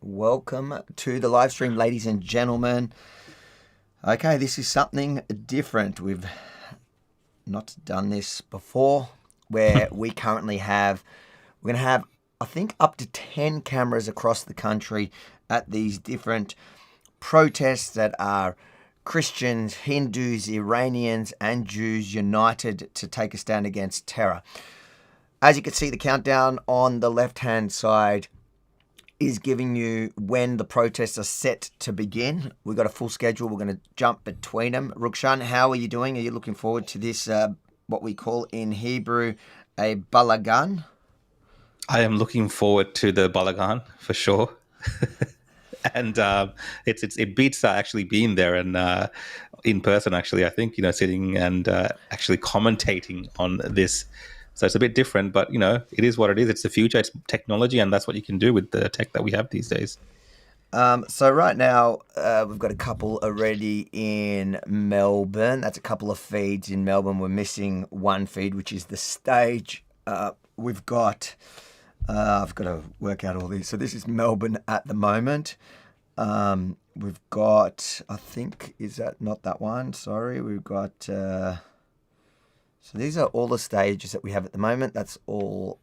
Welcome to the live stream, ladies and gentlemen. Okay, this is something different. We've not done this before, where we're going to have, I think, up to 10 cameras across the country at these different protests that are Christians, Hindus, Iranians, and Jews united to take a stand against terror. As you can see, the countdown on the left-hand side is giving you when the protests are set to begin. We've got a full schedule. We're going to jump between them. Rukshan, how are you doing? Are you looking forward to this, what we call in Hebrew, a balagan? I am looking forward to the balagan, for sure. And it beats actually being there and in person, actually, I think, sitting and actually commentating on this. So it's a bit different, but, it is what it is. It's the future. It's technology, and that's what you can do with the tech that we have these days. So right now, we've got a couple already in Melbourne. That's a couple of feeds in Melbourne. We're missing one feed, which is the stage. We've got... I've got to work out all these. So this is Melbourne at the moment. We've got... I think... Is that not that one? Sorry. We've got... So these are all the stages that we have at the moment. That's all.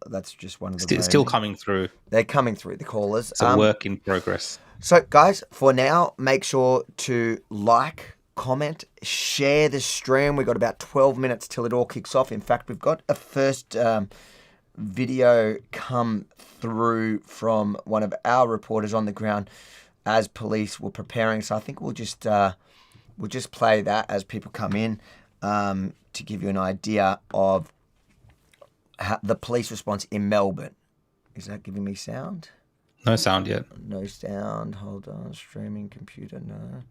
That's just one of the. Still coming through. They're coming through, the callers. It's a work in progress. So, guys, for now, make sure to like, comment, share the stream. We've got about 12 minutes till it all kicks off. In fact, we've got a first video come through from one of our reporters on the ground as police were preparing. So I think we'll just play that as people come in. To give you an idea of the police response in Melbourne. Is that giving me sound? No sound yet. No sound. Hold on. Streaming computer. No.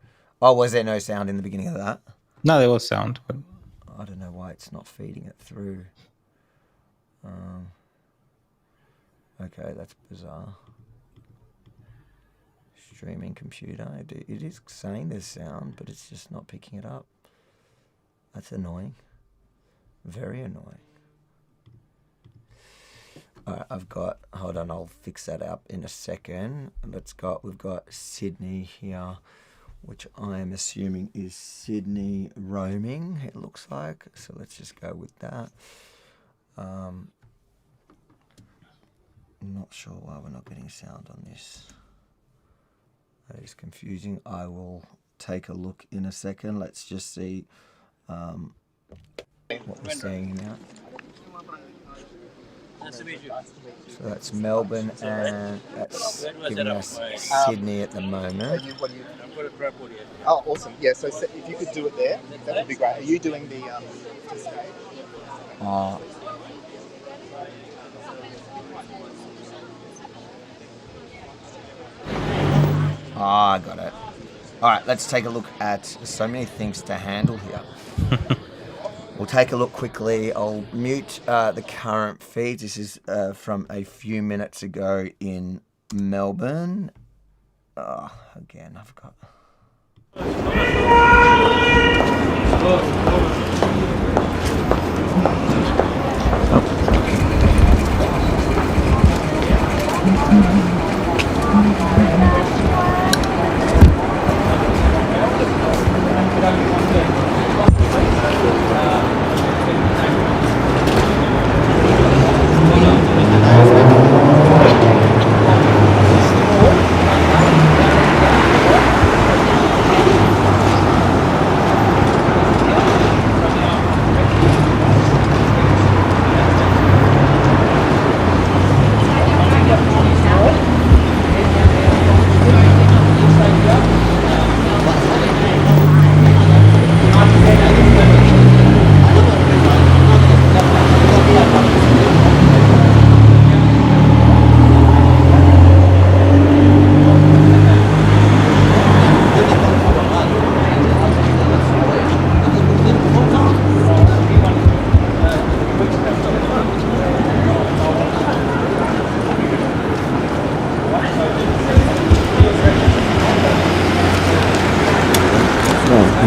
Oh, was there no sound in the beginning of that? No, there was sound. But... I don't know why it's not feeding it through. Okay, that's bizarre. Streaming computer. It is saying there's sound, but it's just not picking it up. That's annoying. Very annoying. All right, hold on, I'll fix that up in a second. We've got Sydney here, which I am assuming is Sydney roaming, it looks like. So let's just go with that. I'm not sure why we're not getting sound on this. That is confusing. I will take a look in a second. Let's just see what we're seeing now. So that's Melbourne, and that's giving us Sydney at the moment. Oh, awesome. Yeah, so if you could do it there, that would be great. Are you doing the stage? I got it. All right, let's take a look at so many things to handle here. We'll take a look quickly. I'll mute the current feeds. This is from a few minutes ago in Melbourne. Again, I've got...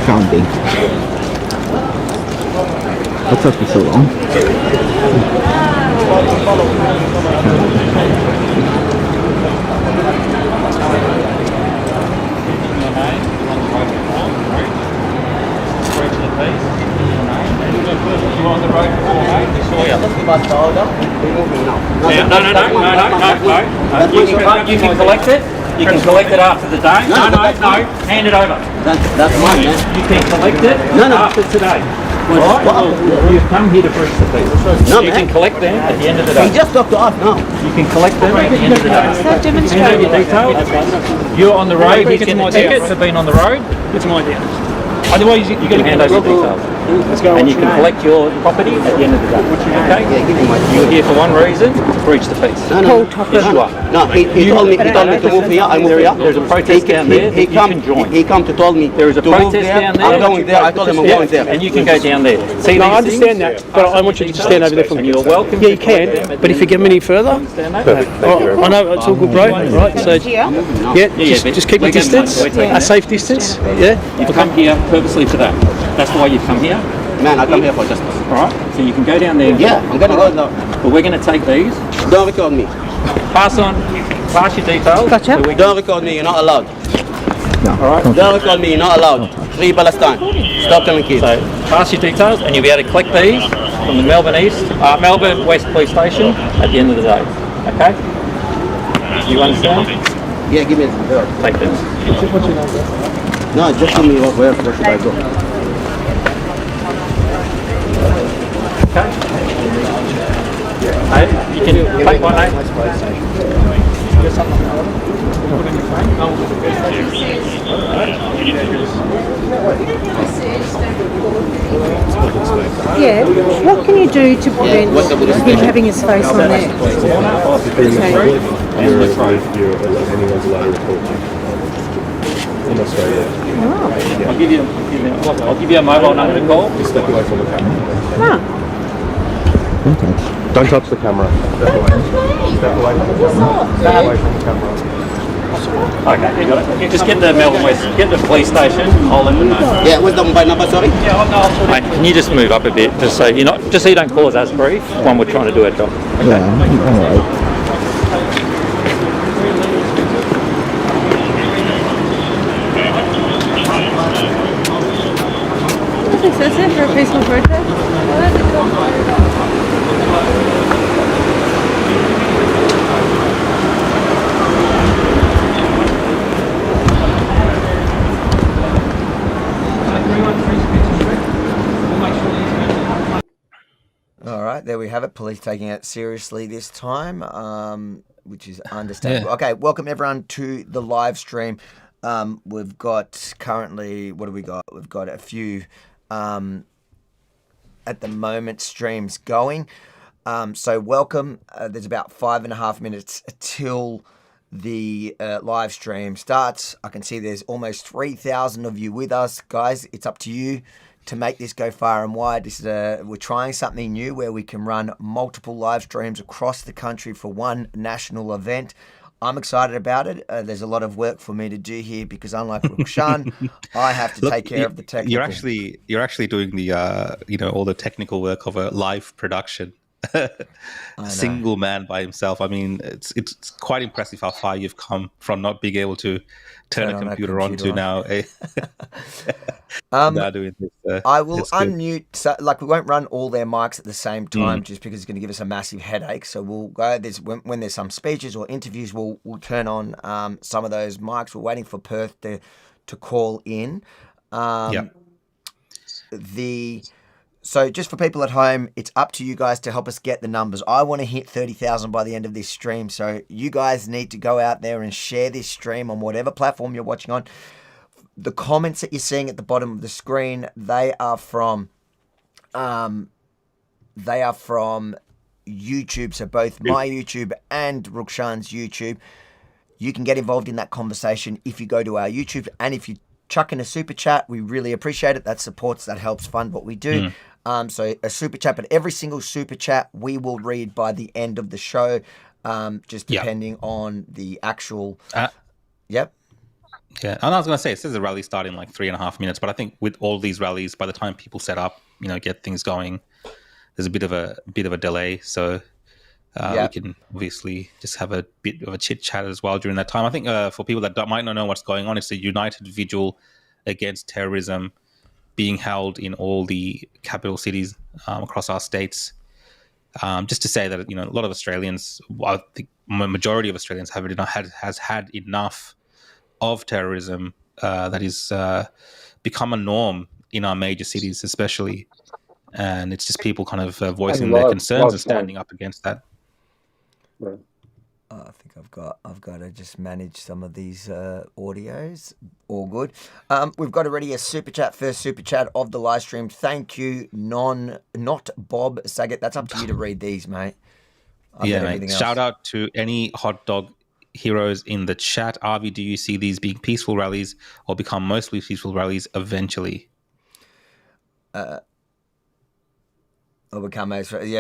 Founding. What took me so long? just give us the order. We're moving now. Yeah, no. You can collect it. You can collect it after the day. No. Hand it over. That's mine, man. You can collect it after today. Right? You've come here to bridge the piece. No, you man. can collect them at the end of the day. He just talked to us now. You can collect them at the end of the day. Stop Hand over demonstrating. your details. You're on the road. He's getting tickets for being on the road. It's my idea. Otherwise, you're going to Hand over your details. Let's go. And you can collect your property at the end of the day. Okay? Yeah, give me my You're here for one reason, to breach the peace. No. Yes, you are. No, he told me to move here. I move here. There's a protest down there that you can join. He come to tell me There is a to move protest there. down there. I'm going there. I told him I'm going there. And you can go down there. See No, I these understand things? that, but I want you to just stand over there for And me. you're welcome. Yeah, to you collect them can, at but the if you end get of me any further, Stand over. I know it's all good, bro. Right, so just keep a We're distance, taking a safe distance. Yeah. You've come here purposely for that. That's why you've come here. Man, I come here for justice. All right? So you can go down there. Yeah, I'm gonna go now. But we're going to take these. Don't record me. Pass your details. Gotcha. So we Don't record me. You're not allowed. all right? Don't record me. You're not allowed. Free Palestine. Stop telling kids. So pass your details and you'll be able to collect these from the Melbourne West Police Station at the end of the day. Okay? You understand? Yeah, give me the Take them. No, just tell me where should I go. Okay? Hey, you can take one name. Yeah. What can you do to prevent what's the Buddhist him having his face on there? Okay. Anyone's allowed to report you in Australia. I'll give you a mobile number to call. Just step away from the camera. Ah. Don't touch the camera. Step away. Step away from the camera. Step away from the camera. Okay, you got it. Just get the Melbourne West, get the police station. I'll let them know. Yeah, what's the mobile number, sorry? Mate, can you just move up a bit, just so you don't cause us grief when we're trying to do our job. Yeah, alright. Nothing says it for a peaceful protest. All right, there we have it. Police taking it seriously this time, which is understandable. Yeah. Okay, welcome everyone to the live stream. We've got currently, what do we got? We've got a few, at the moment, streams going. So welcome. There's about 5.5 minutes till the live stream starts. I can see there's almost 3,000 of you with us. Guys, it's up to you to make this go far and wide. This is we're trying something new where we can run multiple live streams across the country for one national event. I'm excited about it. There's a lot of work for me to do here because unlike Rukshan, I have to take care of the technical. You're actually doing the all the technical work of a live production. Single man by himself. I mean, it's quite impressive how far you've come from not being able to turn a computer on to now. Now doing this. I will unmute. So, we won't run all their mics at the same time, just because it's going to give us a massive headache. So we'll go. When there's some speeches or interviews, we'll turn on some of those mics. We're waiting for Perth to call in. So just for people at home, it's up to you guys to help us get the numbers. I want to hit 30,000 by the end of this stream. So you guys need to go out there and share this stream on whatever platform you're watching on. The comments that you're seeing at the bottom of the screen, they are from YouTube. So both my YouTube and Rukshan's YouTube. You can get involved in that conversation if you go to our YouTube, and if you chuck in a super chat, we really appreciate it. That supports, that helps fund what we do. So a super chat, but every single super chat we will read by the end of the show, just depending on the actual. Yep. Yeah, and I was going to say, it says the rally starting in like 3.5 minutes, but I think with all these rallies, by the time people set up, get things going, there's a bit of a delay. So we can obviously just have a bit of a chit chat as well during that time. I think for people that might not know what's going on, it's a united vigil against terrorism being held in all the capital cities across our states. Just to say that, you know, a lot of Australians, I think the majority of Australians has had enough of terrorism that is become a norm in our major cities, especially. And it's just people kind of voicing their concerns and standing up against that. I think I've got to just manage some of these audios. All good. We've got already a super chat, first super chat of the live stream. Thank you, not Bob Saget. That's up to you to read these, mate. Mate. Shout out to any hot dog heroes in the chat. Avi, do you see these being peaceful rallies or become mostly peaceful rallies eventually? Yeah,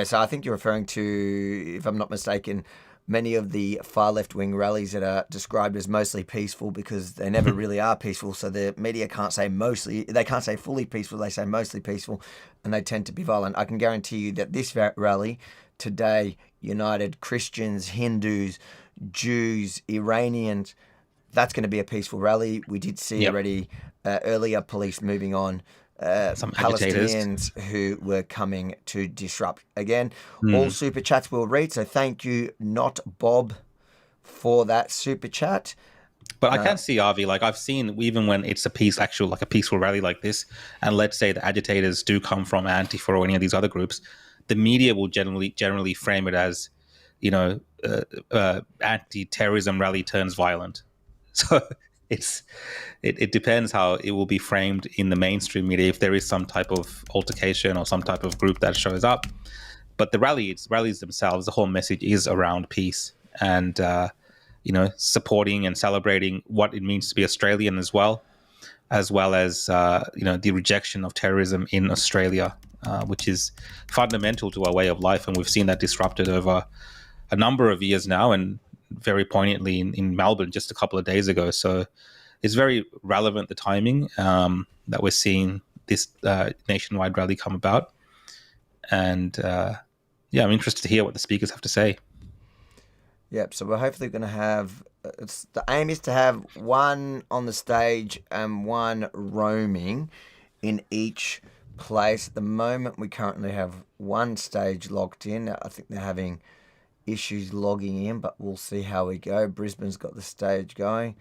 so I think you're referring to, if I'm not mistaken, many of the far left-wing rallies that are described as mostly peaceful because they never really are peaceful. So the media can't say mostly, they can't say fully peaceful, they say mostly peaceful, and they tend to be violent. I can guarantee you that this rally today united Christians, Hindus, Jews, Iranians. That's going to be a peaceful rally. We did see already earlier police moving on some Palestinians who were coming to disrupt. Again, all super chats will read, so thank you, not Bob, for that super chat. But I can see, Avi, like I've seen, even when it's a peaceful rally like this, and let's say the agitators do come from Antifa or any of these other groups, the media will generally frame it as, you know, anti-terrorism rally turns violent. So it depends how it will be framed in the mainstream media if there is some type of altercation or some type of group that shows up. But the rallies themselves, the whole message is around peace and you know, supporting and celebrating what it means to be Australian as well as you know, the rejection of terrorism in Australia, which is fundamental to our way of life, and we've seen that disrupted over a number of years now, and very poignantly in Melbourne just a couple of days ago. So it's very relevant, the timing that we're seeing this nationwide rally come about. And I'm interested to hear what the speakers have to say. Yep, so we're hopefully going to have, the aim is to have one on the stage and one roaming in each place. At the moment, we currently have one stage locked in. I think they're having issues logging in, but we'll see how we go. Brisbane's got the stage going.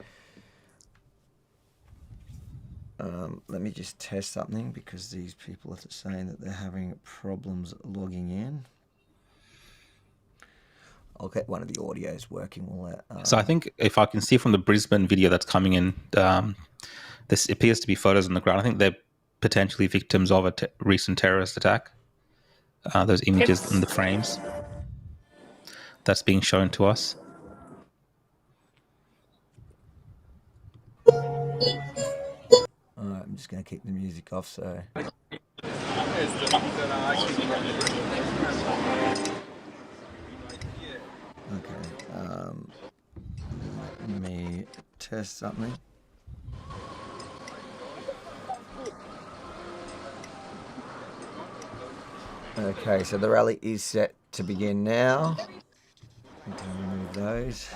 Let me just test something because these people are saying that they're having problems logging in. I'll get one of the audios working. So I think if I can see from the Brisbane video that's coming in, this appears to be photos on the ground. I think they're potentially victims of a recent terrorist attack. Those images in the frames that's being shown to us. I'm just going to keep the music off. So. Okay. Let me test something. Okay, so the rally is set to begin now. We can remove those.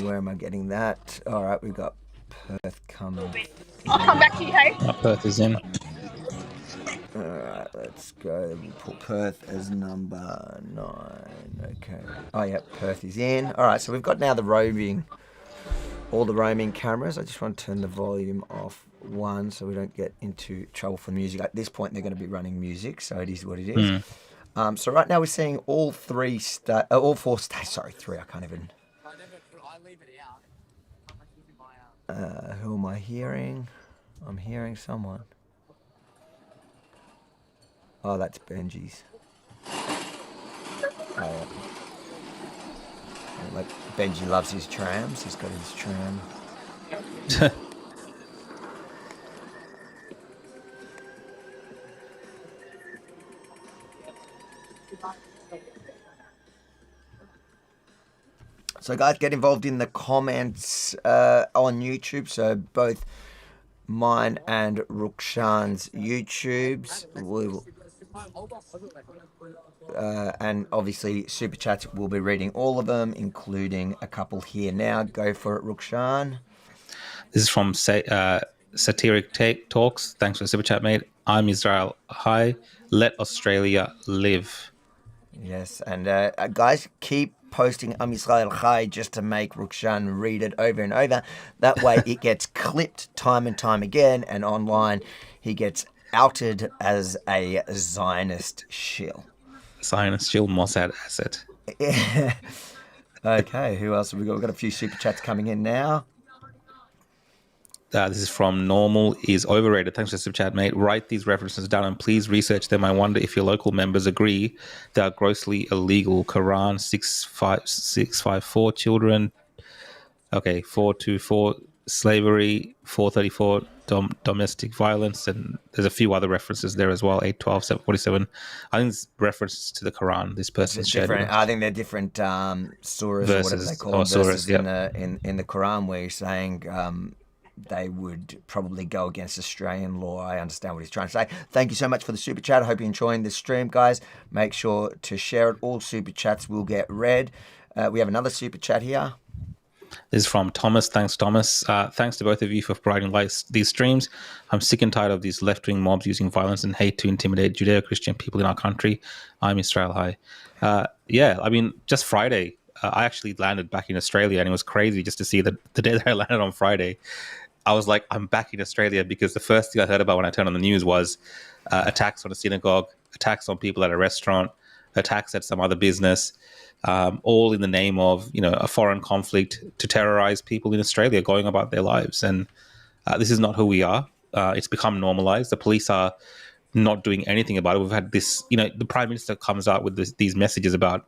Where am I getting that? All right, we've got Perth coming. I'll come back to you, hey? Perth is in. All right, let's go. We'll put Perth as number 9. Okay. Oh, yeah, Perth is in. All right, so we've got now all the roaming cameras. I just want to turn the volume off one so we don't get into trouble for music. At this point, they're going to be running music, so it is what it is. So right now we're seeing all 4 states. Sorry, 3. I can't even. Who am I hearing? I'm hearing someone. Oh, that's Benji's. Oh, yeah. Like Benji loves his trams. He's got his tram. So guys, get involved in the comments on YouTube. So both mine and Rukshan's YouTubes. And obviously Super Chats, we'll be reading all of them, including a couple here now. Go for it, Rukshan. This is from Satiric Talks. Thanks for the Super Chat, mate. I'm Israel. Hi. Let Australia live. Yes, and guys, keep posting Israel Chai just to make Rukshan read it over and over. That way it gets clipped time and time again, and online he gets outed as a Zionist shill. Zionist shill, Mossad asset. Okay, who else have we got? We've got a few super chats coming in now. This is from Normal is overrated. Thanks for the super chat, mate. Write these references down and please research them. I wonder if your local members agree they are grossly illegal. Quran 654 children. Okay, 424 slavery, 434 domestic violence, and there's a few other references there as well. 812, 747. I think it's references to the Quran. This person's shared. I think they're different surahs or whatever they call them, verses in the Quran where he's saying they would probably go against Australian law. I understand what he's trying to say. Thank you so much for the super chat. I hope you're enjoying this stream, guys. Make sure to share it. All super chats will get read. We have another super chat here. This is from Thomas. Thanks, Thomas. Thanks to both of you for providing these streams. I'm sick and tired of these left-wing mobs using violence and hate to intimidate Judeo-Christian people in our country. I'm Israel High. I mean, just Friday, I actually landed back in Australia, and it was crazy just to see that the day that I landed on Friday, I was like, I'm back in Australia, because the first thing I heard about when I turned on the news was attacks on a synagogue, attacks on people at a restaurant, attacks at some other business, all in the name of, a foreign conflict to terrorize people in Australia going about their lives. And this is not who we are. It's become normalized. The police are not doing anything about it. We've had this, the Prime Minister comes out with these messages about,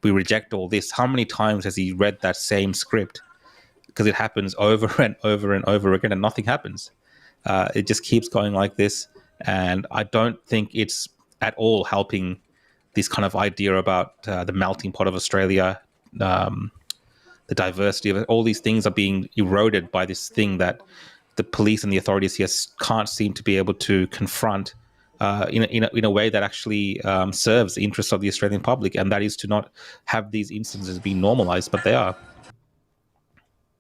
we reject all this. How many times has he read that same script? Because it happens over and over and over again, and nothing happens. It just keeps going like this. And I don't think it's at all helping this kind of idea about the melting pot of Australia, the diversity of it. All these things are being eroded by this thing that the police and the authorities here can't seem to be able to confront in a way that actually serves the interests of the Australian public, and that is to not have these instances being normalized, but they are.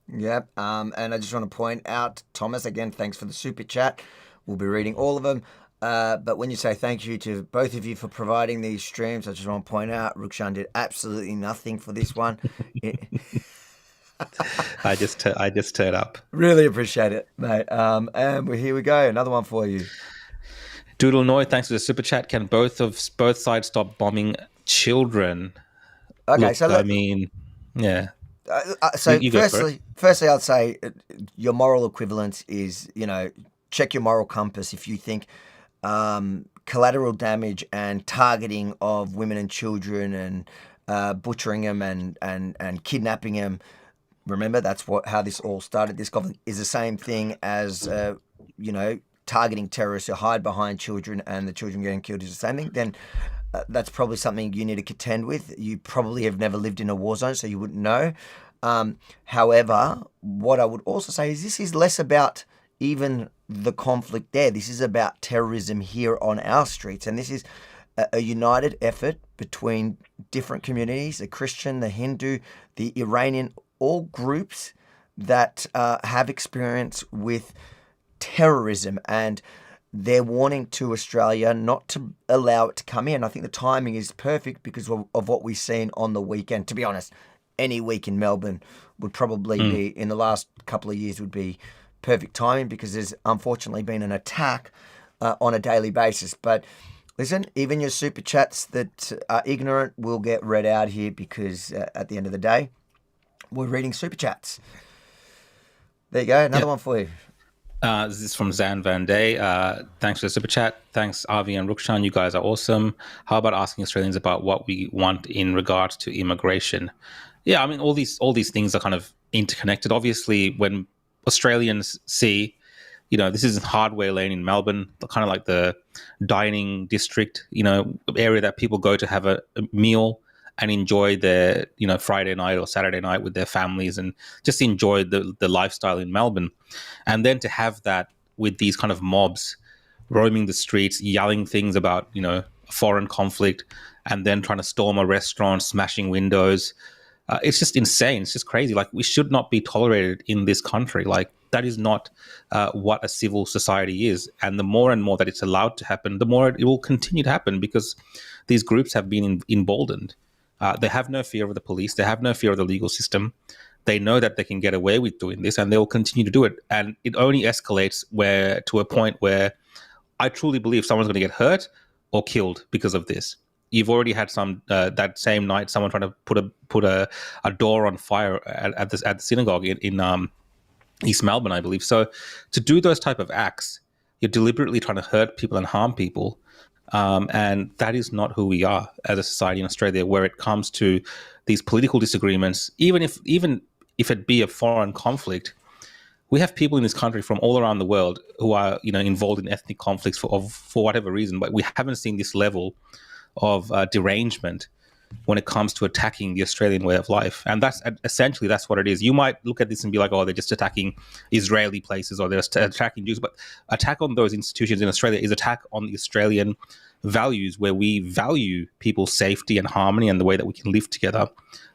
Yep, and I just want to point out, Thomas, again, thanks for the super chat. We'll be reading all of them. But when you say thank you to both of you for providing these streams, I just want to point out Rukshan did absolutely nothing for this one. I just turned up. Really appreciate it, mate. And here we go, another one for you. Doodle Noy, thanks for the super chat. Can both sides stop bombing children? Okay, Look, yeah. So you firstly, I'd say your moral equivalence is, check your moral compass. If you think collateral damage and targeting of women and children and butchering them and kidnapping them, remember that's how this all started. This conflict is the same thing as targeting terrorists who hide behind children and the children getting killed is the same thing. Then that's probably something you need to contend with. You probably have never lived in a war zone, so you wouldn't know. However, what I would also say is this is less about even the conflict there. This is about terrorism here on our streets. And this is a united effort between different communities, the Christian, the Hindu, the Iranian, all groups that have experience with terrorism. And they're warning to Australia not to allow it to come in. I think the timing is perfect because of what we've seen on the weekend. To be honest, any week in Melbourne would probably be, in the last couple of years, would be perfect timing because there's unfortunately been an attack on a daily basis. But listen, even your super chats that are ignorant will get read out here because at the end of the day, we're reading super chats. There you go, another one for you. This is from Zan Van Day. Thanks for the super chat. Thanks, Avi and Rukshan. You guys are awesome. How about asking Australians about what we want in regards to immigration? Yeah, I mean, all these things are kind of interconnected. Obviously, when Australians see, this is Hardware Lane in Melbourne, kind of like the dining district, area that people go to have a meal and enjoy their, Friday night or Saturday night with their families and just enjoy the lifestyle in Melbourne. And then to have that with these kind of mobs roaming the streets, yelling things about, foreign conflict, and then trying to storm a restaurant, smashing windows. It's just insane. It's just crazy. Like, we should not be tolerated in this country. Like, that is not what a civil society is. And the more and more that it's allowed to happen, the more it will continue to happen, because these groups have been emboldened. They have no fear of the police. They have no fear of the legal system. They know that they can get away with doing this, and they will continue to do it. And it only escalates to a point where I truly believe someone's going to get hurt or killed because of this. You've already had some that same night someone trying to put a door on fire at the synagogue in East Melbourne, I believe. So to do those type of acts, you're deliberately trying to hurt people and harm people, and that is not who we are as a society in Australia. Where it comes to these political disagreements, even if it be a foreign conflict, we have people in this country from all around the world who are involved in ethnic conflicts for whatever reason, but we haven't seen this level of derangement when it comes to attacking the Australian way of life. And that's essentially what it is. You might look at this and be like, oh, they're just attacking Israeli places, or they're attacking Jews, but attack on those institutions in Australia is attack on the Australian values, where we value people's safety and harmony and the way that we can live together,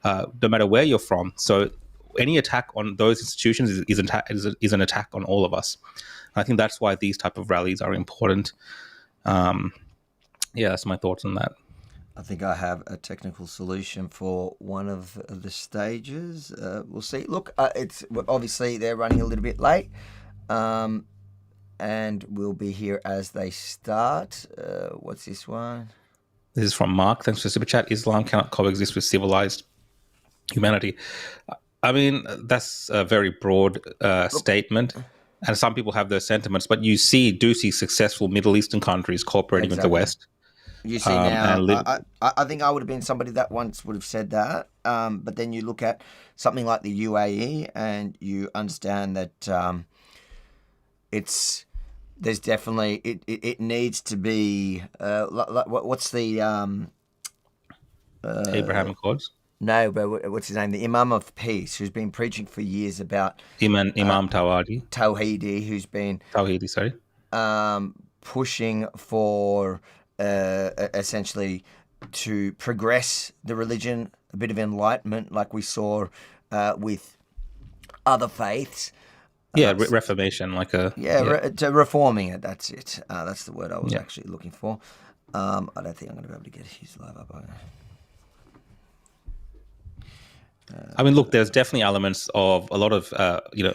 no matter where you're from. So any attack on those institutions is an attack on all of us. And I think that's why these type of rallies are important. Yeah, that's my thoughts on that. I think I have a technical solution for one of the stages. We'll see. Look, it's obviously they're running a little bit late, and we'll be here as they start. What's this one? This is from Mark. Thanks for the super chat. Islam cannot coexist with civilized humanity. I mean, that's a very broad statement, and some people have those sentiments. But you do see successful Middle Eastern countries cooperating with the West. You see now, I think I would have been somebody that once would have said that, but then you look at something like the UAE and you understand that there's definitely it needs to be what's the Abraham Accords? No, but what's his name? The Imam of Peace, who's been preaching for years about Imam Tawhidi, who's been pushing for essentially to progress the religion, a bit of enlightenment, like we saw with other faiths. Reformation, to reforming it. That's it. That's the word I was actually looking for. I don't think I'm going to be able to get his live up. I mean, look, there's definitely elements of a lot of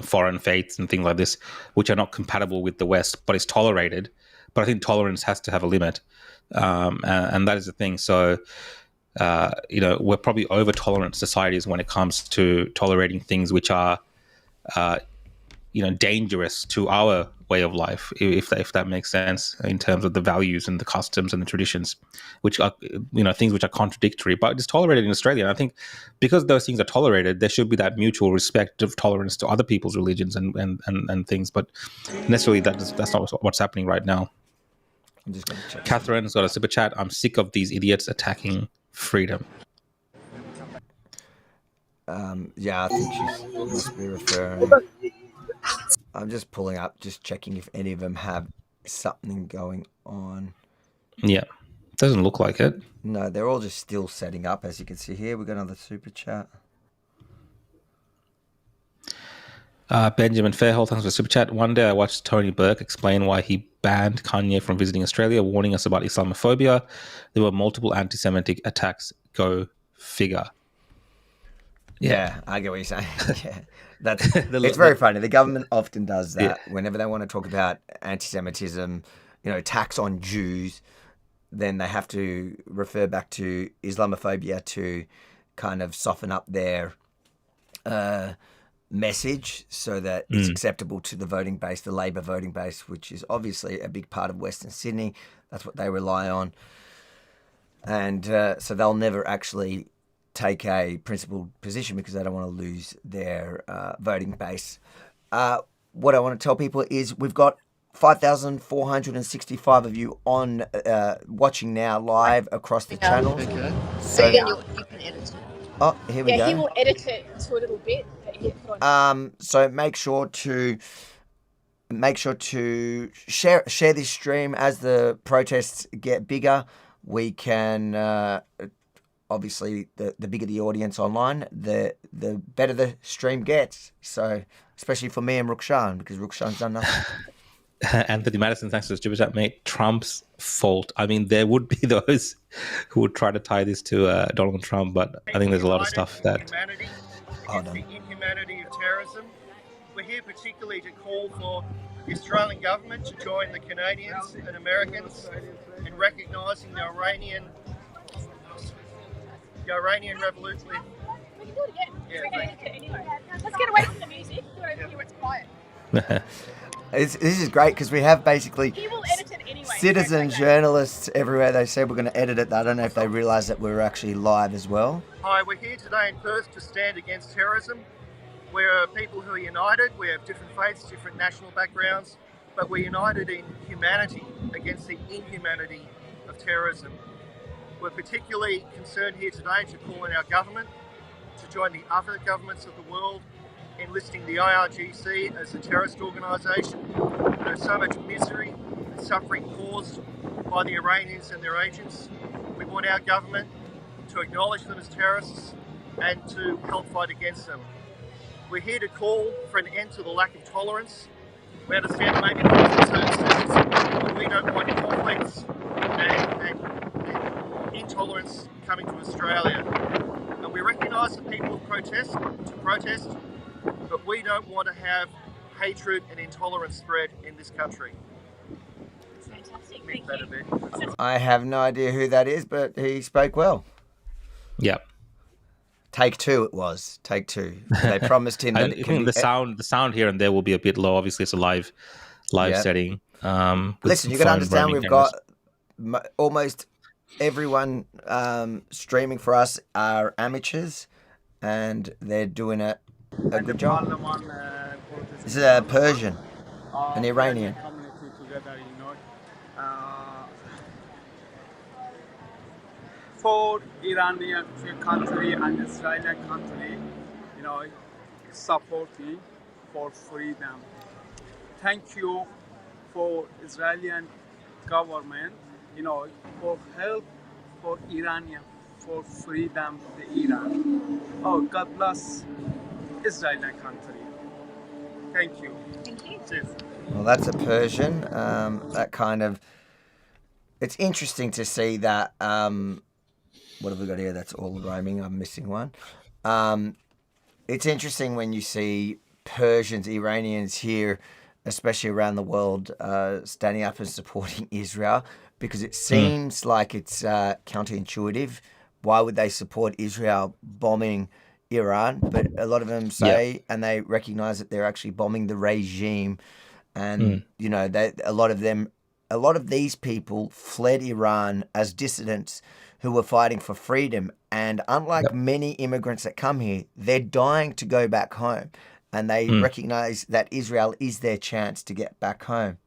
foreign faiths and things like this which are not compatible with the West, but it's tolerated. But I think tolerance has to have a limit, and that is the thing. So, we're probably over-tolerant societies when it comes to tolerating things which are, dangerous to our way of life, if that makes sense, in terms of the values and the customs and the traditions, which are, things which are contradictory, but it's tolerated in Australia. And I think because those things are tolerated, there should be that mutual respect of tolerance to other people's religions and things. But necessarily that's not what's happening right now. I'm just going to check. Catherine's got a super chat. I'm sick of these idiots attacking freedom. I think she must be referring. I'm just pulling up, just checking if any of them have something going on. Yeah, doesn't look like it. No, they're all just still setting up, as you can see here. We've got another super chat. Benjamin Fairhall, thanks for the super chat. One day I watched Tony Burke explain why he banned Kanye from visiting Australia, warning us about Islamophobia. There were multiple anti-Semitic attacks. Go figure. Yeah, I get what you're saying. Yeah, it's very funny. The government often does that whenever they want to talk about anti-Semitism, attacks on Jews. Then they have to refer back to Islamophobia to kind of soften up their message so that it's acceptable to the voting base, the Labor voting base, which is obviously a big part of Western Sydney. That's what they rely on. And so they'll never actually take a principled position because they don't want to lose their voting base. What I want to tell people is we've got 5,465 of you on watching now live across the channels. Okay. So, Then you can edit it. oh, here we Yeah, go. he will edit it to a little bit that he'll put on. So make sure to share this stream as the protests get bigger. We can obviously the bigger the audience online, the better the stream gets. So especially for me and Rukshan, because Rukshan's done nothing. Anthony Madison, thanks for the super chat, mate. Trump's fault. I mean, there would be those who would try to tie this to Donald Trump, but I think there's a lot of stuff that. Humanity against the inhumanity of terrorism. We're here particularly to call for the Australian government to join the Canadians and Americans in recognising the Iranian revolution. We can do it again. Yeah, We're going thank to edit it anyway. Let's get away from the music. Go over here where it's quiet. This is great because we have basically He will edit it anyway. citizen journalists everywhere. They said we're going to edit it. I don't know if they realise that we're actually live as well. Hi, we're here today in Perth to stand against terrorism. We're people who are united. We have different faiths, different national backgrounds, but we're united in humanity against the inhumanity of terrorism. We're particularly concerned here today to call on our government to join the other governments of the world in listing the IRGC as a terrorist organisation. There's so much misery and suffering caused by the Iranians and their agents. We want our government to acknowledge them as terrorists and to help fight against them. We're here to call for an end to the lack of tolerance. We understand maybe not in circumstances, but we don't want conflicts and intolerance coming to Australia. And we recognise that people protest, but we don't want to have hatred and intolerance spread in this country. Fantastic. Thank you. I have no idea who that is, but he spoke well. Yeah. Take two it was. Take two. They promised him that I think the sound here and there will be a bit low. Obviously, it's a live setting. Listen, you got to understand we've got almost everyone streaming for us are amateurs, and they're doing a good job. This is a Persian, an Iranian. For Iranian country and Israeli country, supporting for freedom. Thank you for Israeli government, for help for Iranian, for freedom the Iran. Oh, God bless Israeli country. Thank you. Thank you. Cheers. Well, that's a Persian. That kind of. It's interesting to see that. What have we got here? That's all rhyming. I'm missing one. It's interesting when you see Persians, Iranians here, especially around the world, standing up and supporting Israel, because it seems like it's counterintuitive. Why would they support Israel bombing Iran? But a lot of them say, and they recognize that they're actually bombing the regime. And, a lot of these people fled Iran as dissidents who were fighting for freedom. And unlike many immigrants that come here, they're dying to go back home. And they recognize that Israel is their chance to get back home.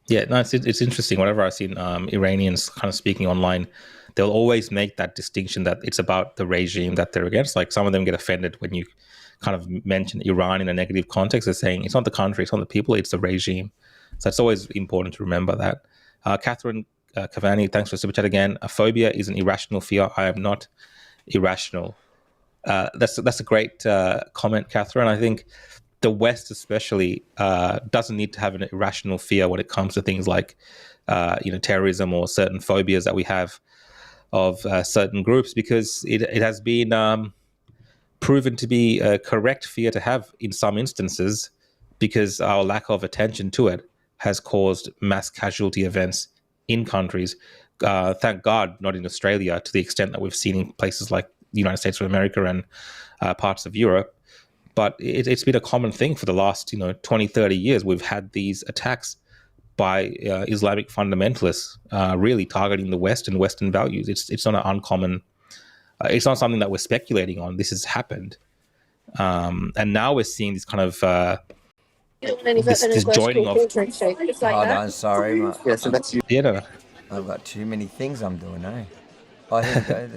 Yeah, no, it's interesting. Whenever I've seen Iranians kind of speaking online, they'll always make that distinction that it's about the regime that they're against. Like some of them get offended when you kind of mention Iran in a negative context. They're saying it's not the country, it's not the people, it's the regime. So it's always important to remember that. Catherine Cavani, thanks for the super chat again. A phobia is an irrational fear. I am not irrational. That's a great comment, Catherine. I think the West especially doesn't need to have an irrational fear when it comes to things like terrorism or certain phobias that we have of certain groups, because it has been proven to be a correct fear to have in some instances, because our lack of attention to it has caused mass casualty events in countries. Thank God, not in Australia to the extent that we've seen in places like the United States of America and parts of Europe. But it's been a common thing for the last 20, 30 years. We've had these attacks by Islamic fundamentalists really targeting the West and Western values. It's not an uncommon It's not something that we're speculating on. This has happened. And now we're seeing this kind of this joining of. Hold on, sorry. Yeah, so that's you. Yeah, no. I've got too many things I'm doing, eh? Oh, here we go.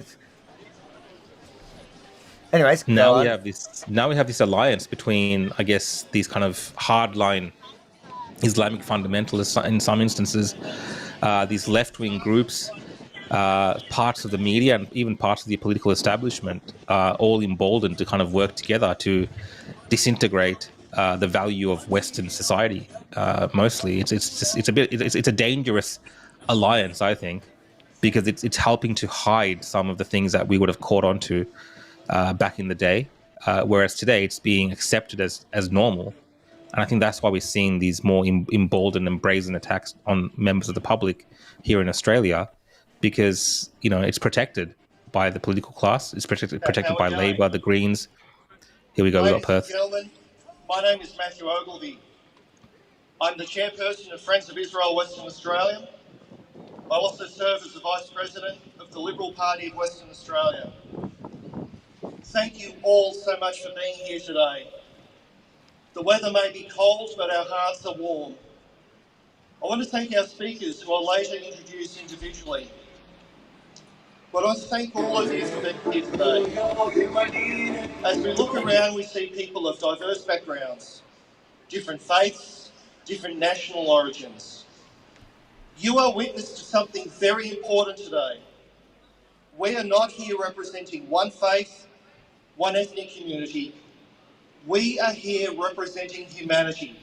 Anyways, Now we have this alliance between, I guess, these kind of hardline Islamic fundamentalists in some instances, these left-wing groups, parts of the media, and even parts of the political establishment, all emboldened to kind of work together to disintegrate the value of Western society. Mostly, it's a dangerous alliance, I think, because it's helping to hide some of the things that we would have caught on to back in the day, whereas today it's being accepted as normal. And I think that's why we're seeing these more emboldened and brazen attacks on members of the public here in Australia, because it's protected by the political class. It's protected by Labor, the Greens. Here we go. We've got Perth. Ladies and gentlemen, my name is Matthew Ogilvie. I'm the chairperson of Friends of Israel Western Australia. I also serve as the Vice President of the Liberal Party of Western Australia. Thank you all so much for being here today. The weather may be cold, but our hearts are warm. I want to thank our speakers, who I'll later introduce individually. But I want to thank all of you for being here today. As we look around, we see people of diverse backgrounds, different faiths, different national origins. You are witness to something very important today. We are not here representing one faith, one ethnic community. We are here representing humanity.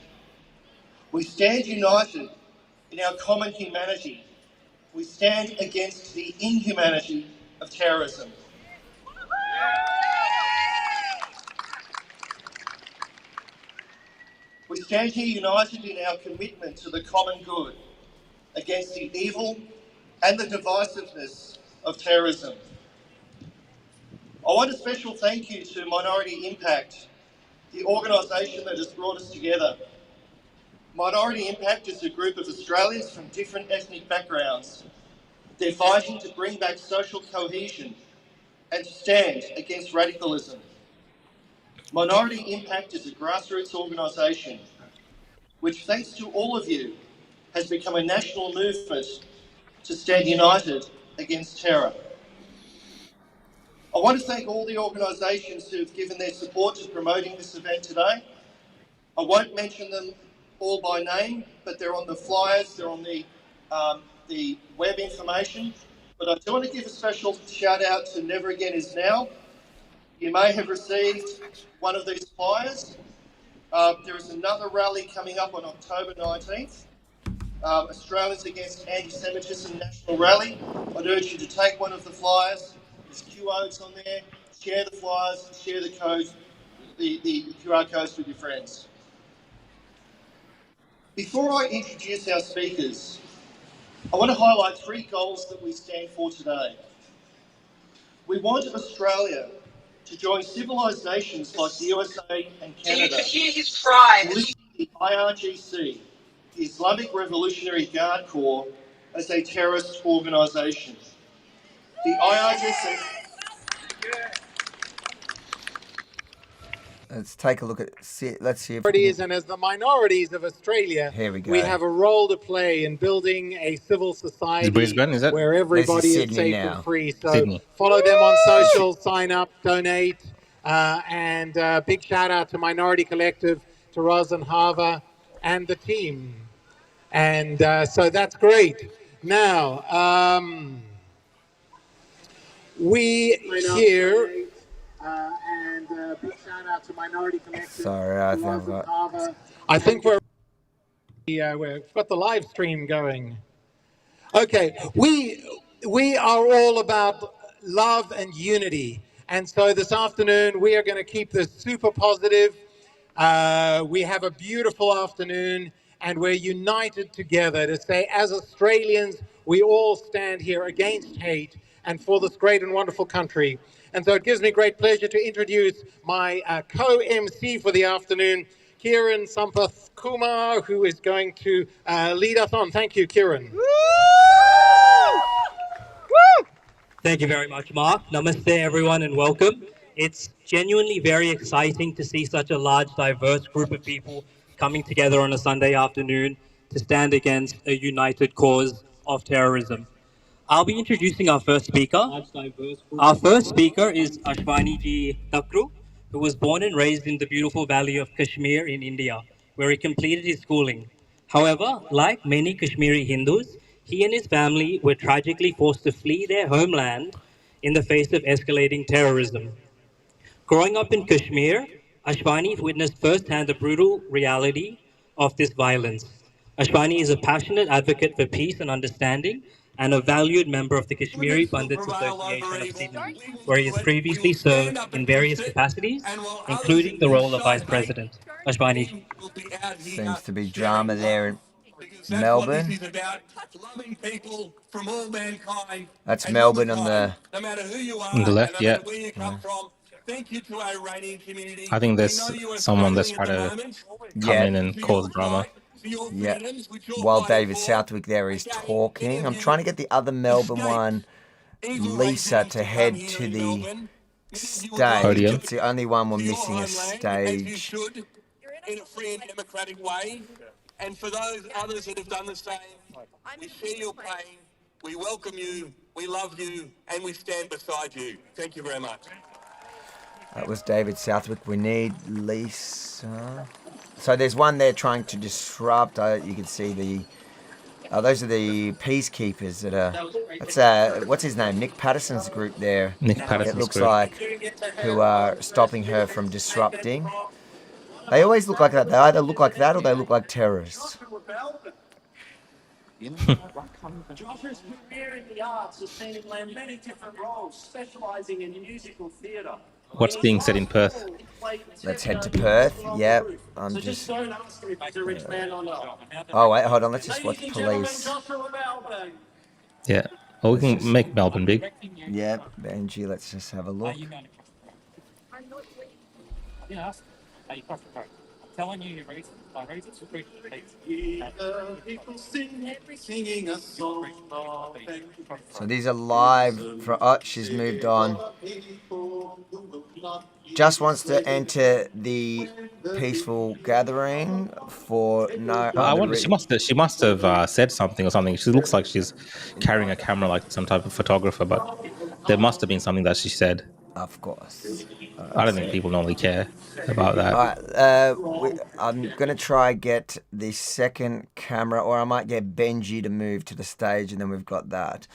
We stand united in our common humanity. We stand against the inhumanity of terrorism. We stand here united in our commitment to the common good, against the evil and the divisiveness of terrorism. I want a special thank you to Minority Impact, the organisation that has brought us together. Minority Impact is a group of Australians from different ethnic backgrounds. They're fighting to bring back social cohesion and to stand against radicalism. Minority Impact is a grassroots organisation which, thanks to all of you, has become a national movement to stand united against terror. I want to thank all the organisations who have given their support to promoting this event today. I won't mention them all by name, but they're on the flyers, they're on the web information. But I do want to give a special shout out to Never Again Is Now. You may have received one of these flyers. There is another rally coming up on October 19th. Australians Against Anti-Semitism National Rally. I'd urge you to take one of the flyers. There's codes on there. Share the flyers, share the codes, the QR codes with your friends. Before I introduce our speakers, I want to highlight 3 goals that we stand for today. We want Australia to join civilised nations like the USA and Canada to list the IRGC, the Islamic Revolutionary Guard Corps, as a terrorist organisation. The IRGC... Let's take a look at. Let's see if. And as the minorities of Australia, here we go. We have a role to play in building a civil society Brisbane, is it? where everybody is Sydney safe now. and free. So Sydney. follow them on social, sign up, donate, and big shout out to Minority Collective, to Roz and Hava, and the team. And so that's great. Now, we here. And big shout out to Minority Collective. Sorry, I think we've got the live stream going. Okay, we are all about love and unity, and so this afternoon we are going to keep this super positive. We have a beautiful afternoon, and we're united together to say, as Australians, we all stand here against hate and for this great and wonderful country. And so it gives me great pleasure to introduce my co-MC for the afternoon, Kiran Sampath Kumar, who is going to lead us on. Thank you, Kiran. Woo! Thank you very much, Mark. Namaste, everyone, and welcome. It's genuinely very exciting to see such a large, diverse group of people coming together on a Sunday afternoon to stand against a united cause of terrorism. I'll be introducing our first speaker. Our first speaker is Ashwani Ji Takru, who was born and raised in the beautiful valley of Kashmir in India, where he completed his schooling. However, like many Kashmiri Hindus, he and his family were tragically forced to flee their homeland in the face of escalating terrorism. Growing up in Kashmir, Ashwani witnessed firsthand the brutal reality of this violence. Ashwani is a passionate advocate for peace and understanding and a valued member of the Kashmiri Pundits Association of Sydney, where he has previously served in various capacities, including the role of Vice President. Ashwani. Seems to be drama there in Melbourne. That's Melbourne on the left, yeah. I think there's someone that's trying to come in and cause drama. Yeah. While David Southwick there is talking, I'm trying to get the other Melbourne one, Lisa, to head to the stage. Podium. It's the only one we're missing a stage. In a free and democratic way. And for those others that have done the same, we share your pain, we welcome you, we love you, and we stand beside you. Thank you very much. That was David Southwick. We need Lisa. So there's one there trying to disrupt. You can see those are the peacekeepers that are. That's what's his name? Nick Patterson's group there. Nick Patterson's It looks group. like who are stopping her from disrupting. They always look like that. They either look like that or they look like terrorists. Josh's career in the arts has seen him land many different roles, specialising in musical theatre. What's being said in Perth? Let's head to Perth. Yep. I'm just. Oh wait, hold on. Let's just watch police. Yeah. Or we can make Melbourne big. Yeah, Benji. Let's just have a look. Telling you your reason. My reasons for So these are live from. Oh, she's moved on. Just wants to enter the peaceful gathering for no. I wonder. She must have said something or something. She looks like she's carrying a camera, like some type of photographer. But there must have been something that she said. Of course. I don't think people normally care about that. All right, I'm going to try get the second camera, or I might get Benji to move to the stage, and then we've got that.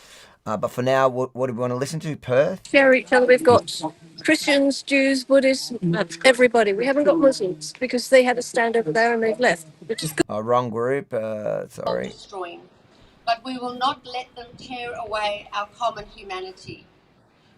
But for now, what do we want to listen to? Perth? Share each other. We've got Christians, Jews, Buddhists, everybody. We haven't got Muslims because they had a stand over there and they've left, which is good. Wrong group. Sorry. Destroying, but we will not let them tear away our common humanity.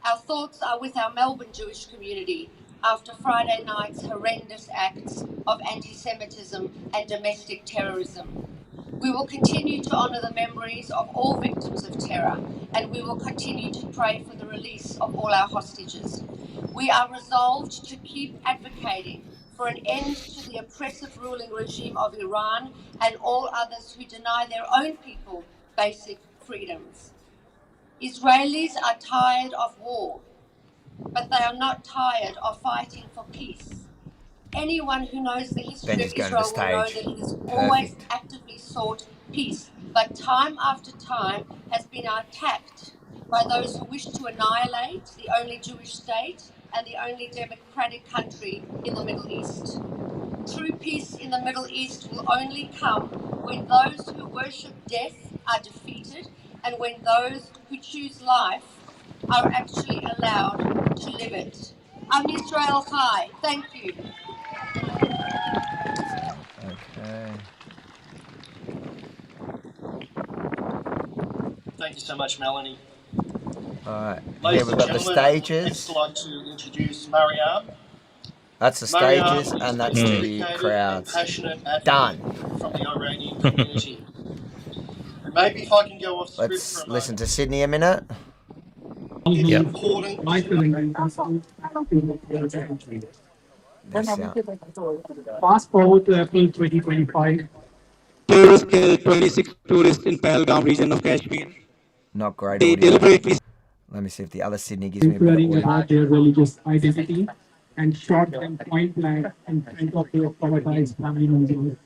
Our thoughts are with our Melbourne Jewish community after Friday night's horrendous acts of anti-Semitism and domestic terrorism. We will continue to honour the memories of all victims of terror, and we will continue to pray for the release of all our hostages. We are resolved to keep advocating for an end to the oppressive ruling regime of Iran and all others who deny their own people basic freedoms. Israelis are tired of war, but they are not tired of fighting for peace. Anyone who knows the history of Israel will know that it has always actively sought peace, but time after time has been attacked by those who wish to annihilate the only Jewish state and the only democratic country in the Middle East. True peace in the Middle East will only come when those who worship death are defeated and when those who choose life are actually allowed to live it. I'm Israel Chai. Thank you. Okay. Thank you so much, Melanie. All right. Ladies Here we've got and the gentlemen, stages. I'd like to introduce Mariam. That's the stages, and that's the crowds. Done. From the Iranian community. Maybe if I can go off script Let's for a listen to Sydney a minute. Yep. Fast forward to April 2025. Terrorists killed 26 tourists in Pahalgam region of Kashmir. Not great They audio. deliberately. Let me see if the other Sydney gives me a better inquiring audio. about their religious identity and shot them point blank in front of their traumatized family members,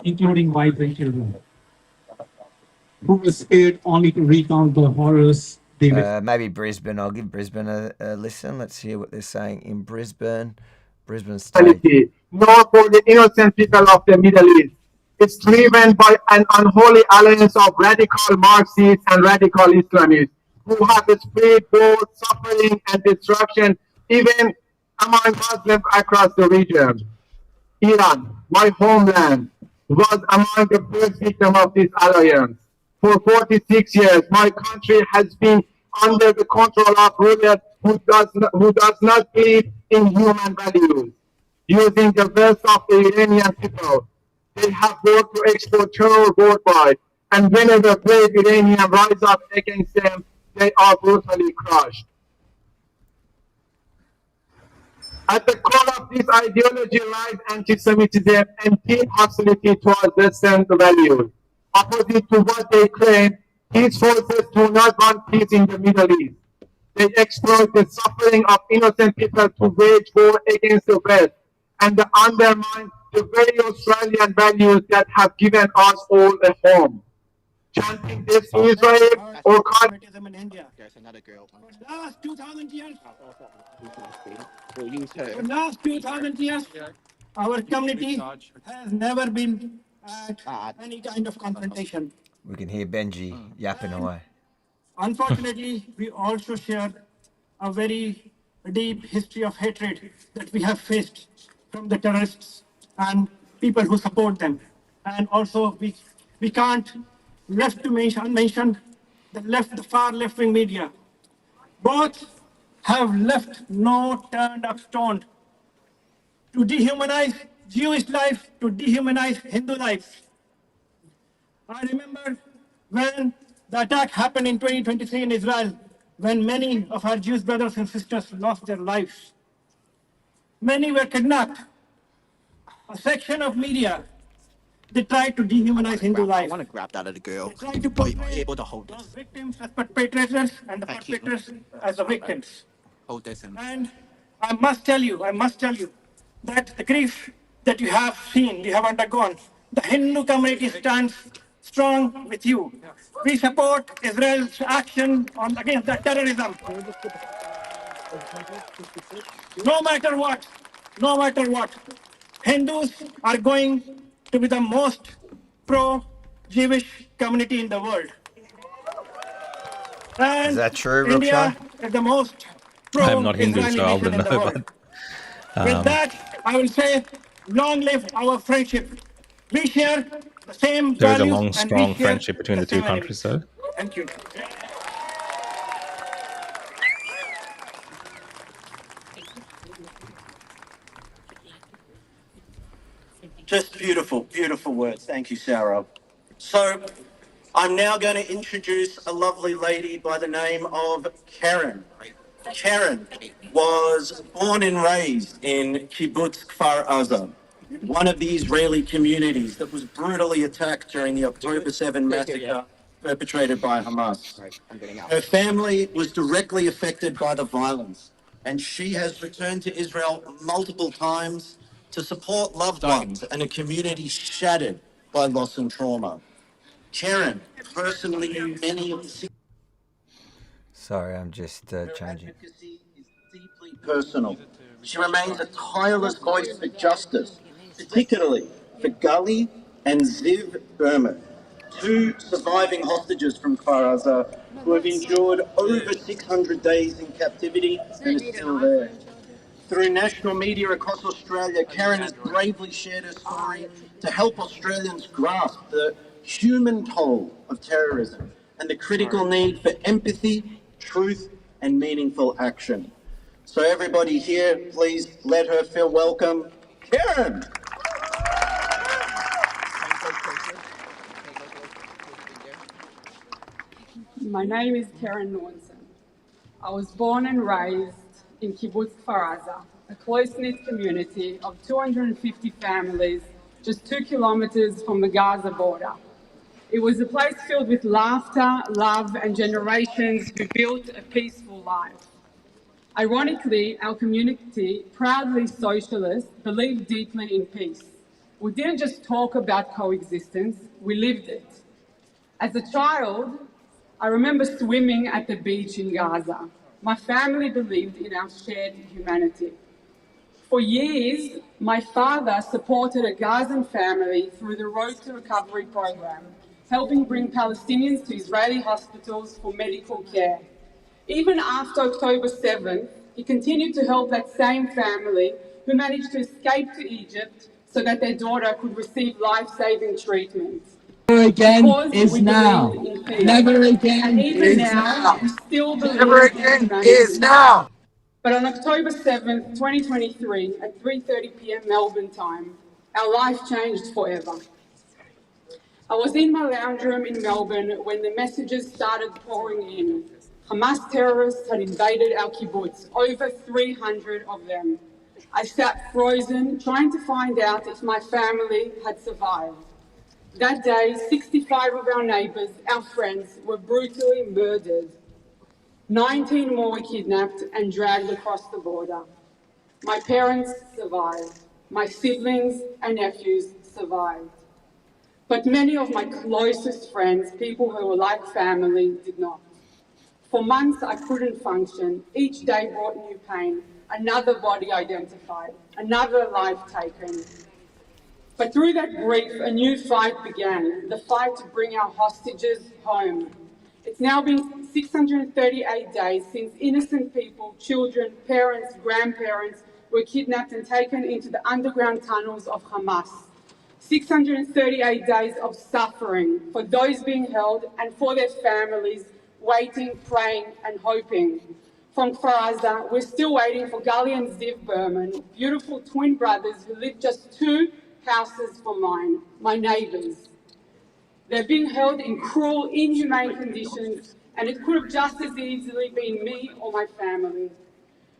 including wives and children, who were scared only to recount the horrors they witnessed. Maybe Brisbane. I'll give Brisbane a listen. Let's hear what they're saying in Brisbane. Brisbane State. Nor for the innocent people of the Middle East. It's driven by an unholy alliance of radical Marxists and radical Islamists who have spread both suffering and destruction even among Muslims across the region. Iran, my homeland, was among the first victims of this alliance. For 46 years, my country has been under the control of rulers who does not believe in human values. Using the wealth of the Iranian people, they have worked to export terror worldwide, and whenever brave Iranians rise up against them, they are brutally crushed. At the core of this ideology lies anti-Semitism and deep hostility towards Western values. Opposite to what they claim, these forces do not want peace in the Middle East. They exploit the suffering of innocent people to wage war against the West and undermine the very Australian values that have given us all a home. Chanting this to Israel or in India. There's another girl. For the last 2,000 years, our community has never been at any kind of confrontation. We can hear Benji yapping away. Unfortunately, we also share a very deep history of hatred that we have faced from the terrorists and people who support them. And also, we can't left to mention the far left-wing media. Both have left no turned up stone to dehumanize Jewish life, to dehumanize Hindu life. I remember when the attack happened in 2023 in Israel, when many of our Jewish brothers and sisters lost their lives. Many were kidnapped. A section of media, they tried to dehumanize Hindu life. I want to grab that other girl. They tried to portray able to hold those this. victims as perpetrators and the perpetrators as the victims. Hold this. And I must tell you that the grief that you have seen, you have undergone, the Hindu community stands strong with you. We support Israel's action against the terrorism. No matter what, Hindus are going to be the most pro-Jewish community in the world. And Is that true, India Rukshan? is the most I am not Hindu, pro-Israeli so I nation in wouldn't the know. world. But, With that, I will say, long live our friendship. We share the same there is a values long, and we strong share friendship between the the two same countries, enemies. though. Thank you. Just beautiful, beautiful words. Thank you, Sarah. So I'm now going to introduce a lovely lady by the name of Karen. Karen was born and raised in Kibbutz Kfar Aza, one of the Israeli communities that was brutally attacked during the October 7 massacre perpetrated by Hamas. Her family was directly affected by the violence, and she has returned to Israel multiple times to support loved ones and a community shattered by loss and trauma. Karen personally knew many of the... Sorry, I'm just changing. Advocacy is deeply personal. She remains a tireless voice for justice, particularly for Gully and Ziv Berman, two surviving hostages from Kfar Aza who have endured over 600 days in captivity and are still there. Through national media across Australia, Karen has bravely shared her story to help Australians grasp the human toll of terrorism and the critical need for empathy, truth, and meaningful action. So everybody here, please let her feel welcome. Karen! My name is Karen Nornson. I was born and raised in Kibbutz Kfar Aza, a close-knit community of 250 families just 2 kilometers from the Gaza border. It was a place filled with laughter, love, and generations who built a peaceful life. Ironically, our community, proudly socialist, believed deeply in peace. We didn't just talk about coexistence, we lived it. As a child, I remember swimming at the beach in Gaza. My family believed in our shared humanity. For years, my father supported a Gazan family through the Road to Recovery program, helping bring Palestinians to Israeli hospitals for medical care. Even after October 7th, he continued to help that same family who managed to escape to Egypt so that their daughter could receive life-saving treatment. Never again Because is we now. believed in peace. Never again And even is now, now. we still believe Never in again humanity. is now. But on October 7th, 2023, at 3:30 p.m. Melbourne time, our life changed forever. I was in my lounge room in Melbourne when the messages started pouring in. Hamas terrorists had invaded our kibbutz, over 300 of them. I sat frozen, trying to find out if my family had survived. That day, 65 of our neighbours, our friends, were brutally murdered. 19 more were kidnapped and dragged across the border. My parents survived. My siblings and nephews survived. But many of my closest friends, people who were like family, did not. For months, I couldn't function. Each day brought new pain, another body identified, another life taken. But through that grief, a new fight began, the fight to bring our hostages home. It's now been 638 days since innocent people, children, parents, grandparents were kidnapped and taken into the underground tunnels of Hamas. 638 days of suffering for those being held and for their families, waiting, praying, and hoping. From Faraza, we're still waiting for Gali and Ziv Berman, beautiful twin brothers who live just 2 houses from mine, my neighbours. They're being held in cruel, inhumane conditions, and it could have just as easily been me or my family.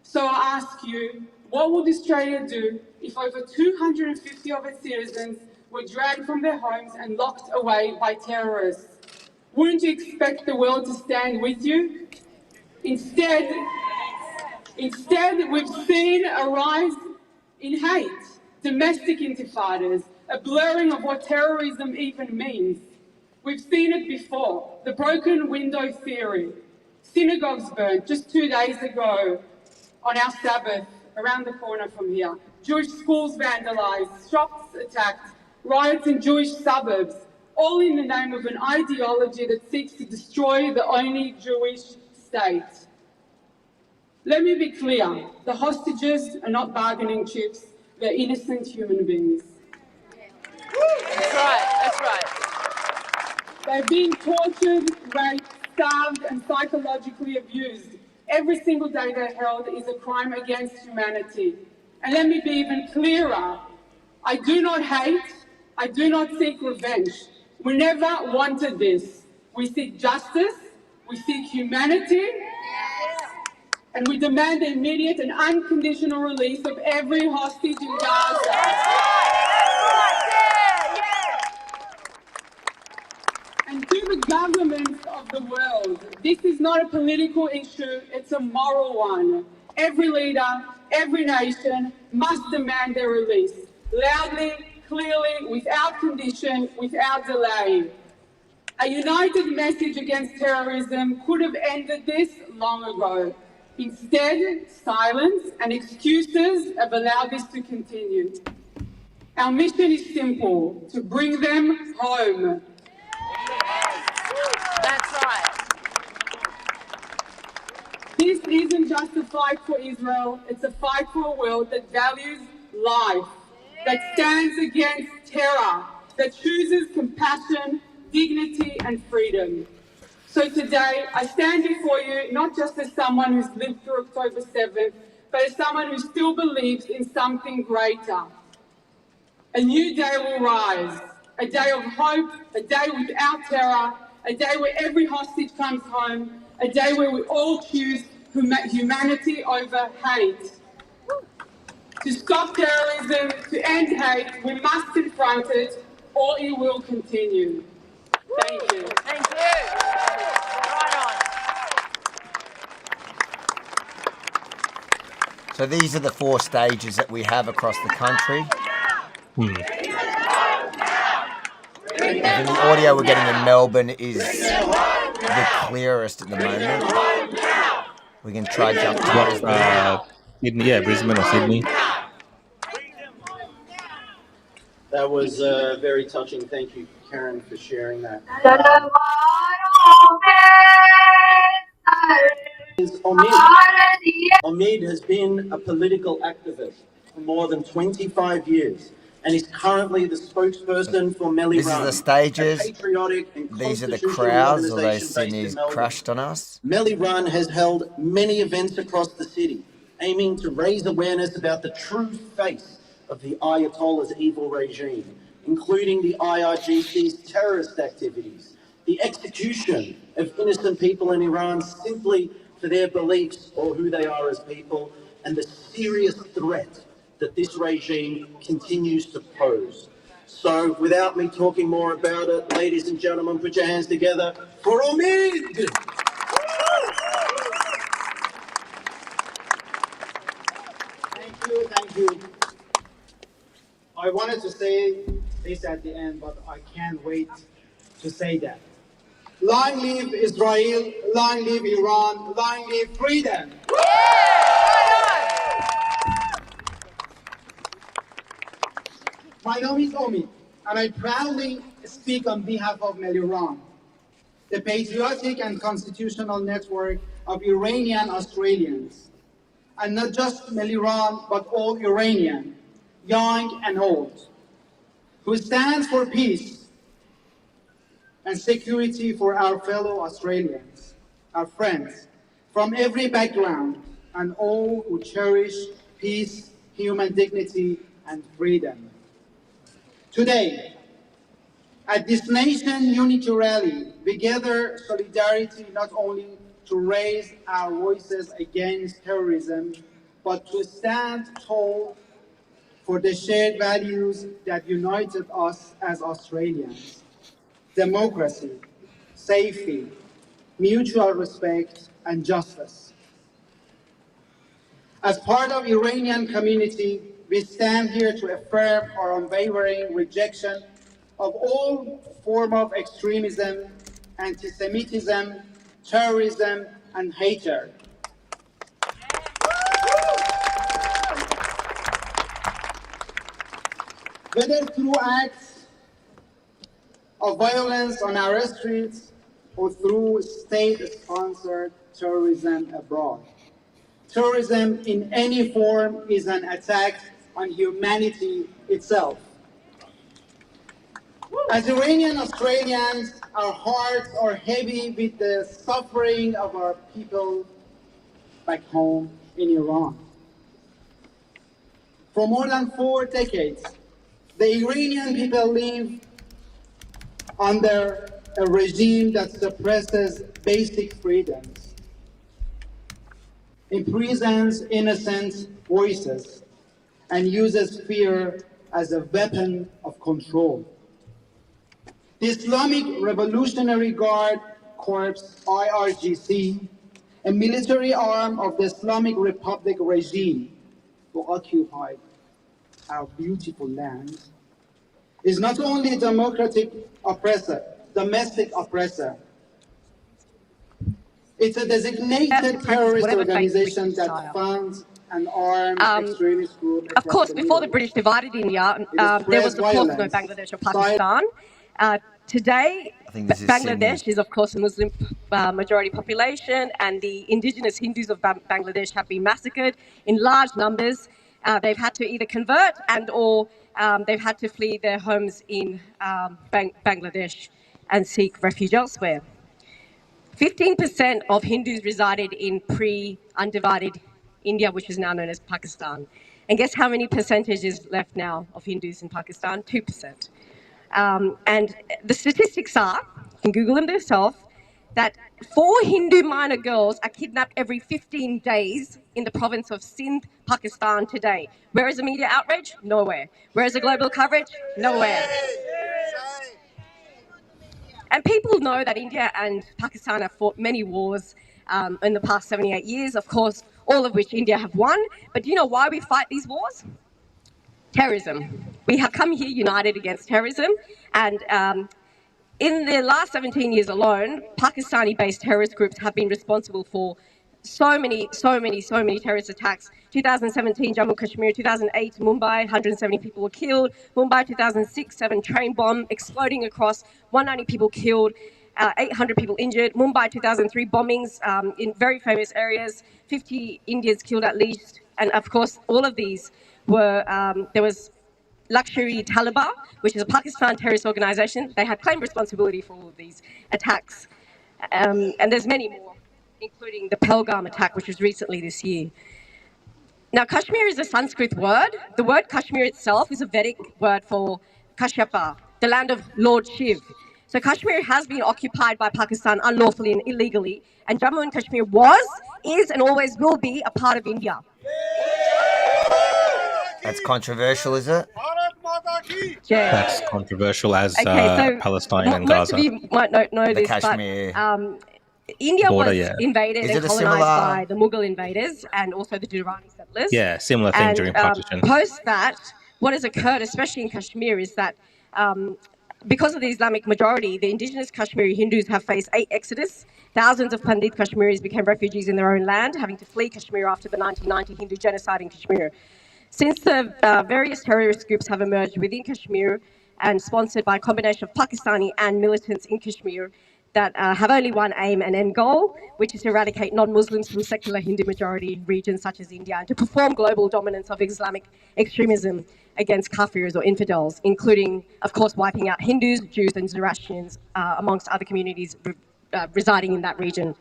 So I ask you, what would Australia do if over 250 of its citizens were dragged from their homes and locked away by terrorists? Wouldn't you expect the world to stand with you? Instead, we've seen a rise in hate, domestic intifadas, a blurring of what terrorism even means. We've seen it before, the broken window theory, synagogues burned just 2 days ago on our Sabbath around the corner from here, Jewish schools vandalised, shops attacked, riots in Jewish suburbs, all in the name of an ideology that seeks to destroy the only Jewish state. Let me be clear, the hostages are not bargaining chips, they're innocent human beings. That's right, that's right. They're being tortured, raped, starved, and psychologically abused. Every single day they're held is a crime against humanity. And let me be even clearer. I do not hate, I do not seek revenge. We never wanted this. We seek justice, we seek humanity, and we demand the immediate and unconditional release of every hostage in Gaza. And to the governments of the world, this is not a political issue, it's a moral one. Every leader, every nation must demand their release, loudly, clearly, without condition, without delay. A united message against terrorism could have ended this long ago. Instead, silence and excuses have allowed this to continue. Our mission is simple, to bring them home. That's right. This isn't just a fight for Israel, it's a fight for a world that values life, that stands against terror, that chooses compassion, dignity, and freedom. So today, I stand before you not just as someone who's lived through October 7th, but as someone who still believes in something greater. A new day will rise, a day of hope, a day without terror, a day where every hostage comes home, a day where we all choose humanity over hate. To stop terrorism, to end hate, we must confront it, or it will continue. Thank you. Thank you. Right on. So these are the 4 stages that we have across the country. And the audio we're getting in Melbourne is the clearest at the moment. We can try jump to Brisbane. Sydney, yeah, Brisbane or Sydney. That was very touching. Thank you, Karen, for sharing that. Omid has been a political activist for more than 25 years and is currently the spokesperson for Melly This Run, is the stages. a patriotic and These are the constitutional crowds, although organisation based Sydney's in Melbourne. crushed on us. Melly Run has held many events across the city, aiming to raise awareness about the true face of the Ayatollah's evil regime, including the IRGC's terrorist activities, the execution of innocent people in Iran simply for their beliefs or who they are as people, and the serious threat that this regime continues to pose. So, without me talking more about it, ladies and gentlemen, put your hands together for Omid! Thank you. I wanted to say this at the end, but I can't wait to say that. Long live Israel, long live Iran, long live freedom. My name is Omid, and I proudly speak on behalf of Meliran, the patriotic and constitutional network of Iranian Australians. And not just Meliran, but all Iranian, young and old, who stands for peace and security for our fellow Australians, our friends, from every background, and all who cherish peace, human dignity, and freedom. Today, at this Nation Unity Rally, we gather solidarity not only to raise our voices against terrorism, but to stand tall for the shared values that united us as Australians: democracy, safety, mutual respect, and justice. As part of Iranian community, we stand here to affirm our unwavering rejection of all form of extremism, anti-Semitism, terrorism, and hatred. Whether through acts of violence on our streets or through state-sponsored terrorism abroad. Terrorism in any form is an attack on humanity itself. As Iranian Australians, our hearts are heavy with the suffering of our people back home in Iran. For more than 4 decades, the Iranian people live under a regime that suppresses basic freedoms, imprisons innocent voices, and uses fear as a weapon of control. The Islamic Revolutionary Guard Corps, IRGC, a military arm of the Islamic Republic regime who occupied our beautiful land, is not only a domestic oppressor, it's a designated terrorist organization that funds and arms extremist groups. Of course, before the British divided India, there was, of course, no Bangladesh or Pakistan. Today, Bangladesh is, of course, a Muslim majority population, and the indigenous Hindus of Bangladesh have been massacred in large numbers. They've had to either convert or they've had to flee their homes in Bangladesh and seek refuge elsewhere. 15% of Hindus resided in pre-undivided India, which is now known as Pakistan. And guess how many percentage is left now of Hindus in Pakistan? 2%. And the statistics are, you can Google them yourself, that 4 Hindu minor girls are kidnapped every 15 days in the province of Sindh, Pakistan today. Where is the media outrage? Nowhere. Where is the global coverage? Nowhere. And people know that India and Pakistan have fought many wars in the past 78 years, of course, all of which India have won. But do you know why we fight these wars? Terrorism. We have come here united against terrorism, and in the last 17 years alone, Pakistani-based terrorist groups have been responsible for so many terrorist attacks. 2017, Jammu Kashmir. 2008, Mumbai, 170 people were killed. Mumbai, 2006, 7 train bomb exploding across, 190 people killed, 800 people injured. Mumbai, 2003, bombings in very famous areas, 50 Indians killed at least. And of course, all of these were, there was Luxury Taliban, which is a Pakistan terrorist organization. They had claimed responsibility for all of these attacks. And there's many more, including the Pahalgam attack, which was recently this year. Now, Kashmir is a Sanskrit word. The word Kashmir itself is a Vedic word for Kashyapa, the land of Lord Shiv. So Kashmir has been occupied by Pakistan unlawfully and illegally, and Jammu and Kashmir was, is, and always will be a part of India. That's controversial, is it? That's controversial as Palestine and Gaza. Most of you might not know this, Kashmir but India border, was yeah. invaded and colonized by the Mughal invaders and also the Durrani settlers. Yeah, similar thing during partition. Post that, what has occurred, especially in Kashmir, is that because of the Islamic majority, the indigenous Kashmiri Hindus have faced 8 exodus. Thousands of Pandit Kashmiris became refugees in their own land, having to flee Kashmir after the 1990 Hindu genocide in Kashmir. Since the various terrorist groups have emerged within Kashmir and sponsored by a combination of Pakistani and militants in Kashmir that have only one aim and end goal, which is to eradicate non-Muslims from secular Hindu majority regions such as India and to perform global dominance of Islamic extremism against Kafirs or infidels, including, of course, wiping out Hindus, Jews and Zoroastrians, amongst other communities residing in that region.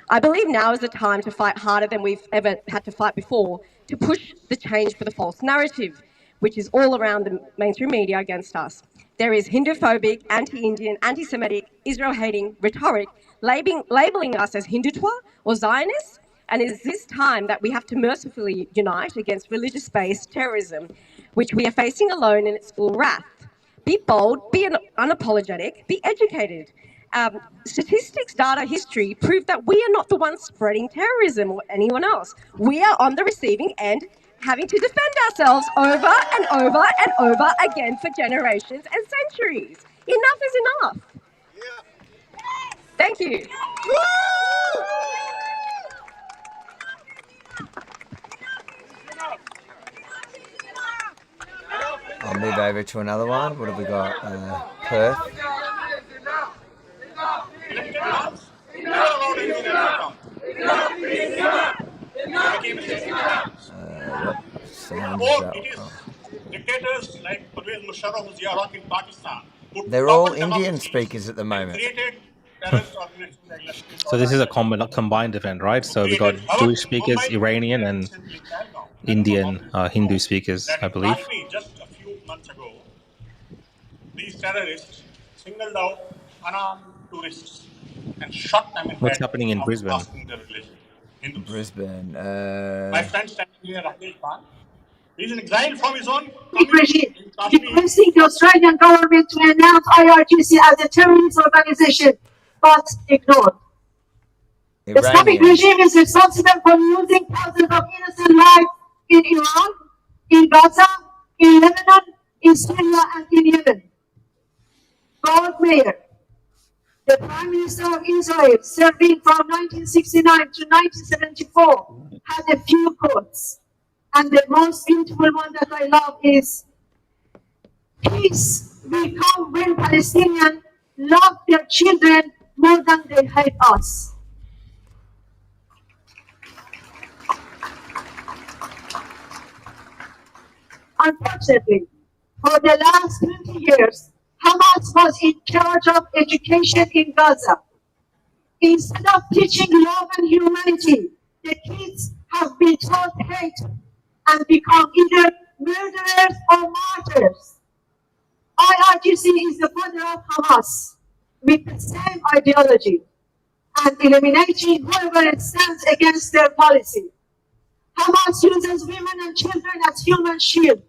I believe now is the time to fight harder than we've ever had to fight before, to push the change for the false narrative, which is all around the mainstream media against us. There is Hindu-phobic, anti-Indian, anti-Semitic, Israel-hating rhetoric labeling us as Hindutva or Zionists, and it is this time that we have to mercifully unite against religious-based terrorism, which we are facing alone in its full wrath. Be bold, be unapologetic, be educated. Statistics, data, history prove that we are not the ones spreading terrorism or anyone else. We are on the receiving end, having to defend ourselves over and over and over again for generations and centuries. Enough is enough. Thank you. I'll move over to another one. What have we got? Perth. Dictators like Pervez Musharraf who's Iraq in Pakistan. They're all Indian speakers at the moment. So this is a combined event, right? So we got Jewish speakers, Iranian, and Indian Hindu speakers, I believe. Just a few months ago, these terrorists singled out unarmed tourists and shot them in What's happening in Brisbane? Brisbane. My friend standing here, Rakesh Khan, he's in exile from his own regime, requesting the Australian government to announce IRGC as a terrorist organization, but ignored. The Islamic regime is responsible for losing thousands of innocent lives in Iran, in Gaza, in Lebanon, in Syria, and in Yemen. Gold Mayer, the Prime Minister of Israel, serving from 1969 to 1974, had a few quotes. And the most beautiful one that I love is, peace will come when Palestinians love their children more than they hate us. Unfortunately, for the last 20 years, Hamas was in charge of education in Gaza. Instead of teaching love and humanity, the kids have been taught hate and become either murderers or martyrs. IRGC is the father of Hamas with the same ideology and eliminating whoever stands against their policy. Hamas uses women and children as human shield,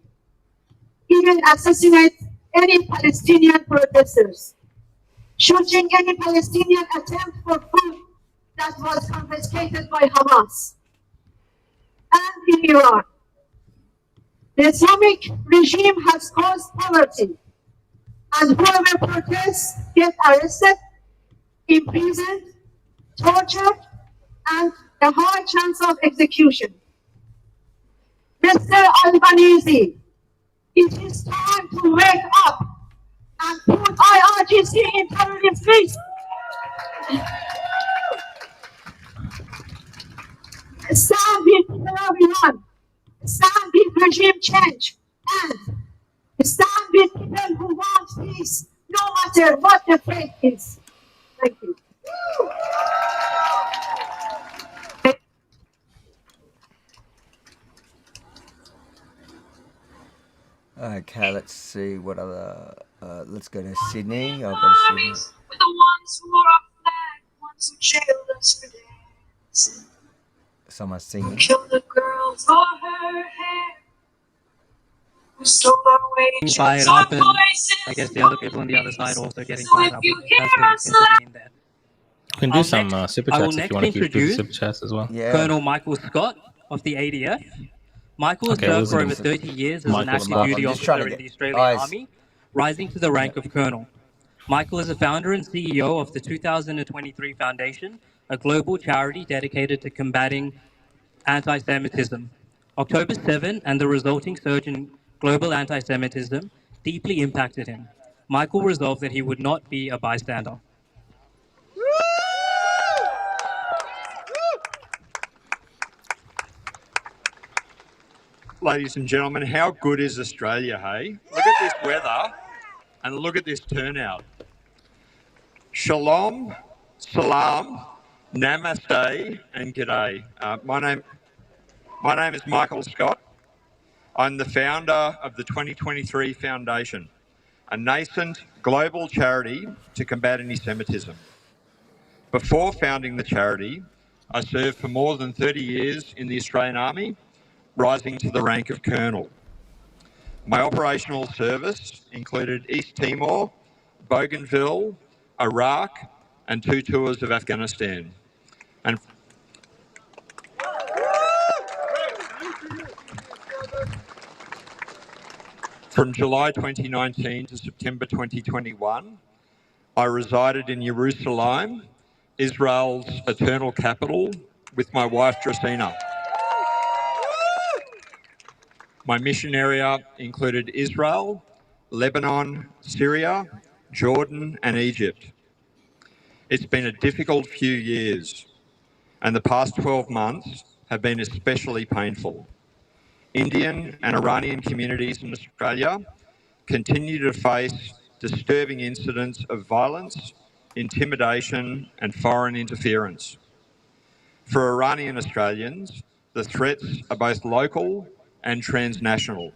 even assassinates any Palestinian protesters. shooting any Palestinian attempt for food that was confiscated by Hamas. And in Iran, the Islamic regime has caused poverty, and whoever protests get arrested, imprisoned, tortured, and a high chance of execution. Mr. Albanese, it is time to wake up and put IRGC in terrorist list. Stand with people of Iran. Stand with regime change. And stand with people who want peace, no matter what the faith is. Thank you. Okay, let's see what other. Let's go to Sydney. I'll go to Sydney. With the ones who are our flag, ones who jailed us for days. Someone's singing. Killed the girl for her hair. Who stole our wages, Fired our up, and voices. I guess the other people on the other side also getting So fired if up. you hear That's us been there. You can do some super I will chats if next you want to do the introduce super chats as well. Yeah. Colonel Michael Scott of the ADF. Michael has Okay, served we'll for listen over to 30 years as an Michael active Scott. duty I'm just trying officer to in get the Australian eyes. Army, rising to the rank of colonel. Michael is the founder and CEO of the 2023 Foundation, a global charity dedicated to combating anti-Semitism. October 7 and the resulting surge in global anti-Semitism deeply impacted him. Michael resolved that he would not be a bystander. Ladies and gentlemen, how good is Australia, hey? Look at this weather and look at this turnout. Shalom, salam, namaste, and g'day. My name is Michael Scott. I'm the founder of the 2023 Foundation, a nascent global charity to combat anti-Semitism. Before founding the charity, I served for more than 30 years in the Australian Army, rising to the rank of colonel. My operational service included East Timor, Bougainville, Iraq, and 2 tours of Afghanistan. And from July 2019 to September 2021, I resided in Jerusalem, Israel's eternal capital, with my wife Dracena. My mission area included Israel, Lebanon, Syria, Jordan, and Egypt. It's been a difficult few years, and the past 12 months have been especially painful. Indian and Iranian communities in Australia continue to face disturbing incidents of violence, intimidation, and foreign interference. For Iranian Australians, the threats are both local and transnational.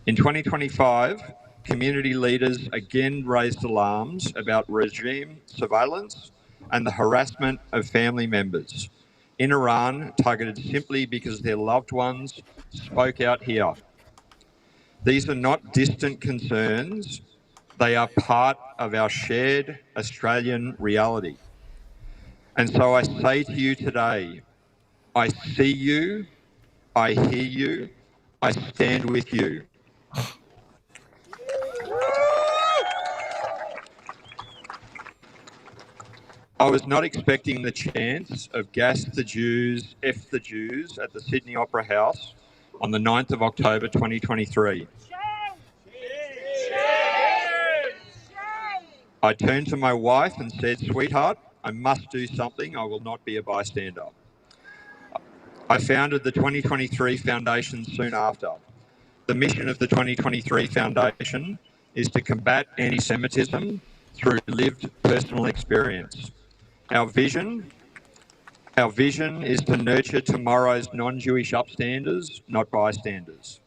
In 2025, community leaders again raised alarms about regime surveillance and the harassment of family members in Iran targeted simply because their loved ones spoke out here. These are not distant concerns, they are part of our shared Australian reality. And so I say to you today, I see you, I hear you, I stand with you. I was not expecting the chance of Gas the Jews, F the Jews at the Sydney Opera House on the 9th of October 2023. I turned to my wife and said, "Sweetheart, I must do something. I will not be a bystander." I founded the 2023 Foundation soon after. The mission of the 2023 Foundation is to combat anti-Semitism through lived personal experience. Our vision is to nurture tomorrow's non-Jewish upstanders, not bystanders.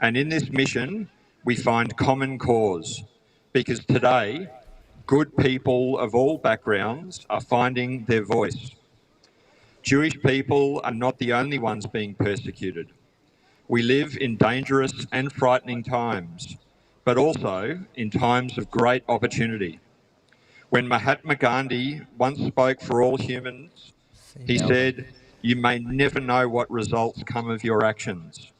And in this mission, we find common cause, because today, good people of all backgrounds are finding their voice. Jewish people are not the only ones being persecuted. We live in dangerous and frightening times, but also in times of great opportunity. When Mahatma Gandhi once spoke for all humans, he said, "You may never know what results come of your actions,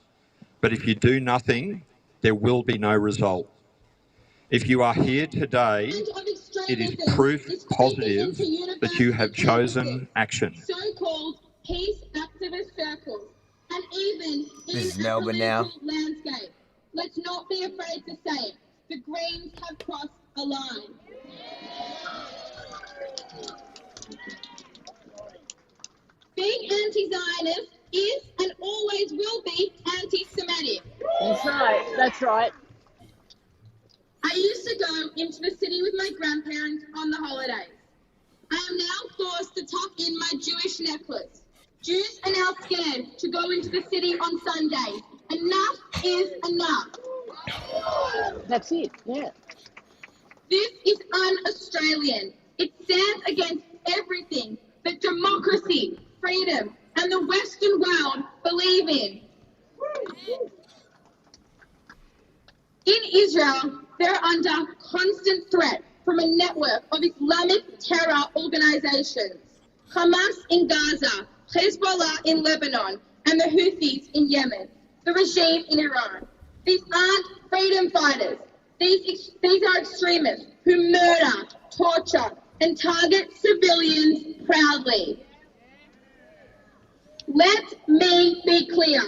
but if you do nothing, there will be no result." If you are here today, it is proof positive that you have chosen action. So-called peace activist circles, and even This is in Melbourne a now. political landscape. Let's not be afraid to say it. The Greens have crossed a line. Being anti-Zionist is and always will be anti-Semitic. That's right. That's right. I used to go into the city with my grandparents on the holidays. I am now forced to tuck in my Jewish necklace. Jews are now scared to go into the city on Sundays. Enough is enough. That's it, yeah. This is un-Australian. It stands against everything that democracy, freedom, and the Western world believe in. In Israel, they're under constant threat from a network of Islamic terror organizations. Hamas in Gaza, Hezbollah in Lebanon, and the Houthis in Yemen, the regime in Iran. These aren't freedom fighters. These are extremists who murder, torture, and target civilians proudly. Let me be clear.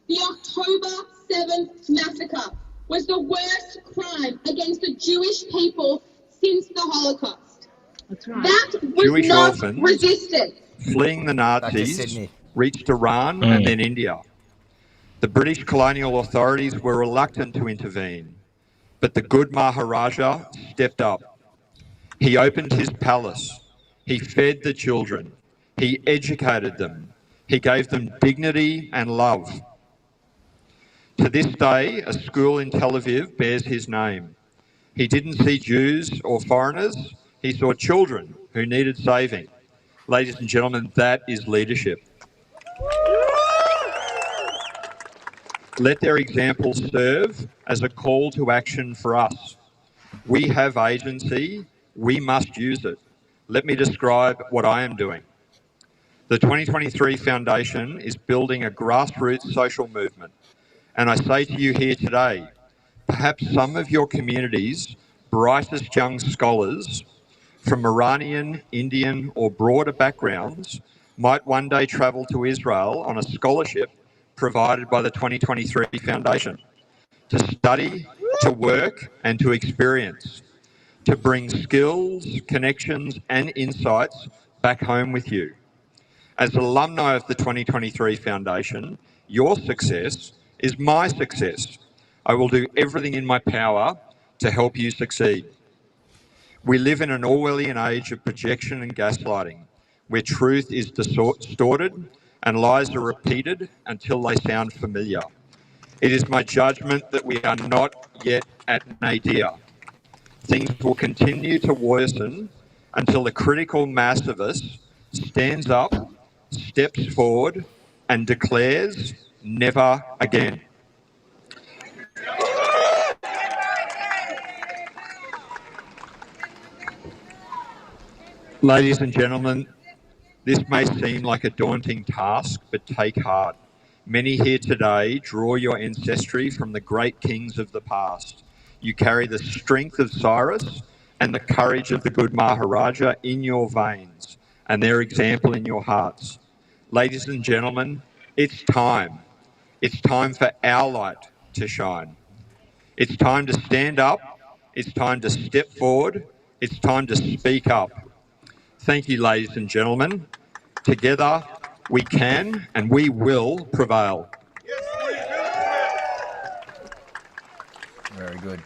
The October 7th massacre was the worst crime against the Jewish people since the Holocaust. That's right. That was Jewish not orphans resistance. fleeing the Nazis reached Iran and then India. The British colonial authorities were reluctant to intervene, but the good Maharaja stepped up. He opened his palace. He fed the children. He educated them. He gave them dignity and love. To this day, a school in Tel Aviv bears his name. He didn't see Jews or foreigners. He saw children who needed saving. Ladies and gentlemen, that is leadership. Let their example serve as a call to action for us. We have agency. We must use it. Let me describe what I am doing. The 2023 Foundation is building a grassroots social movement. And I say to you here today, perhaps some of your community's brightest young scholars from Iranian, Indian, or broader backgrounds might one day travel to Israel on a scholarship provided by the 2023 Foundation to study, to work, and to experience, to bring skills, connections, and insights back home with you. As alumni of the 2023 Foundation, your success is my success. I will do everything in my power to help you succeed. We live in an Orwellian age of projection and gaslighting, where truth is distorted and lies are repeated until they sound familiar. It is my judgment that we are not yet at nadir. Things will continue to worsen until the critical mass of us stands up, steps forward, and declares never again. Ladies and gentlemen, this may seem like a daunting task, but take heart. Many here today draw your ancestry from the great kings of the past. You carry the strength of Cyrus and the courage of the good Maharaja in your veins and their example in your hearts. Ladies and gentlemen, it's time. It's time for our light to shine. It's time to stand up. It's time to step forward. It's time to speak up. Thank you, ladies and gentlemen. Together, we can and we will prevail. Very good.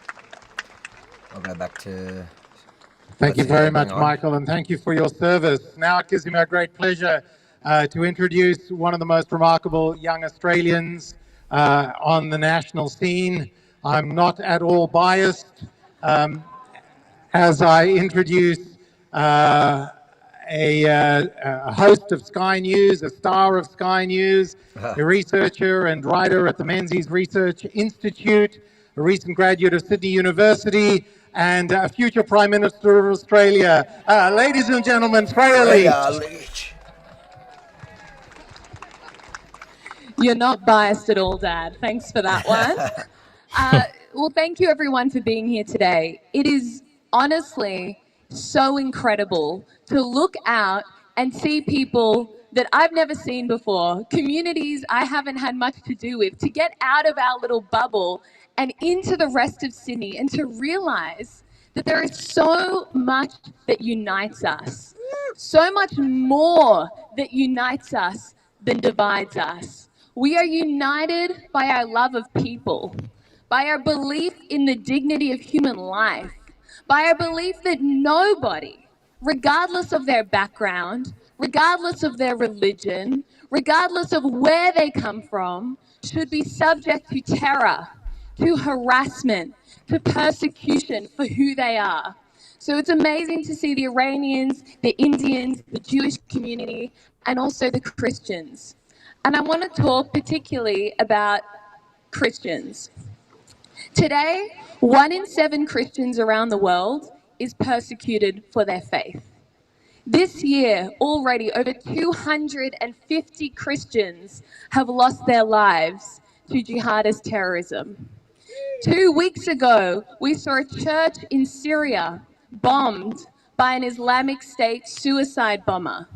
I'll go back to... Thank you very much, Michael, and thank you for your service. Now it gives me a great pleasure to introduce one of the most remarkable young Australians on the national scene. I'm not at all biased as I introduce a host of Sky News, a star of Sky News, a researcher and writer at the Menzies Research Institute, a recent graduate of Sydney University, and future Prime Minister of Australia. Ladies and gentlemen, Freya Leach. You're not biased at all, Dad. Thanks for that one. Well, thank you everyone for being here today. It is honestly so incredible to look out and see people that I've never seen before, communities I haven't had much to do with, to get out of our little bubble and into the rest of Sydney and to realise that there is so much that unites us, so much more that unites us than divides us. We are united by our love of people, by our belief in the dignity of human life, by our belief that nobody, regardless of their background, regardless of their religion, regardless of where they come from, should be subject to terror, to harassment, to persecution for who they are. So it's amazing to see the Iranians, the Indians, the Jewish community, and also the Christians. And I want to talk particularly about Christians. Today, 1 in 7 Christians around the world is persecuted for their faith. This year, already over 250 Christians have lost their lives to jihadist terrorism. 2 weeks ago, we saw a church in Syria bombed by an Islamic State suicide bomber.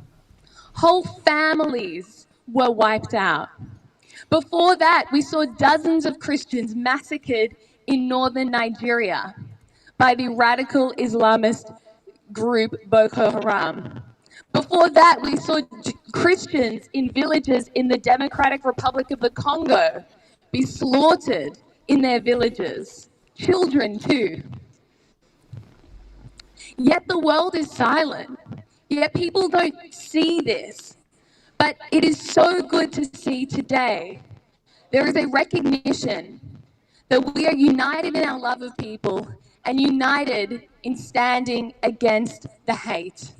Whole families were wiped out. Before that, we saw dozens of Christians massacred in northern Nigeria by the radical Islamist group Boko Haram. Before that, we saw Christians in villages in the Democratic Republic of the Congo be slaughtered in their villages, children too. Yet the world is silent, yet people don't see this. But it is so good to see today. There is a recognition that we are united in our love of people and united in standing against the hate.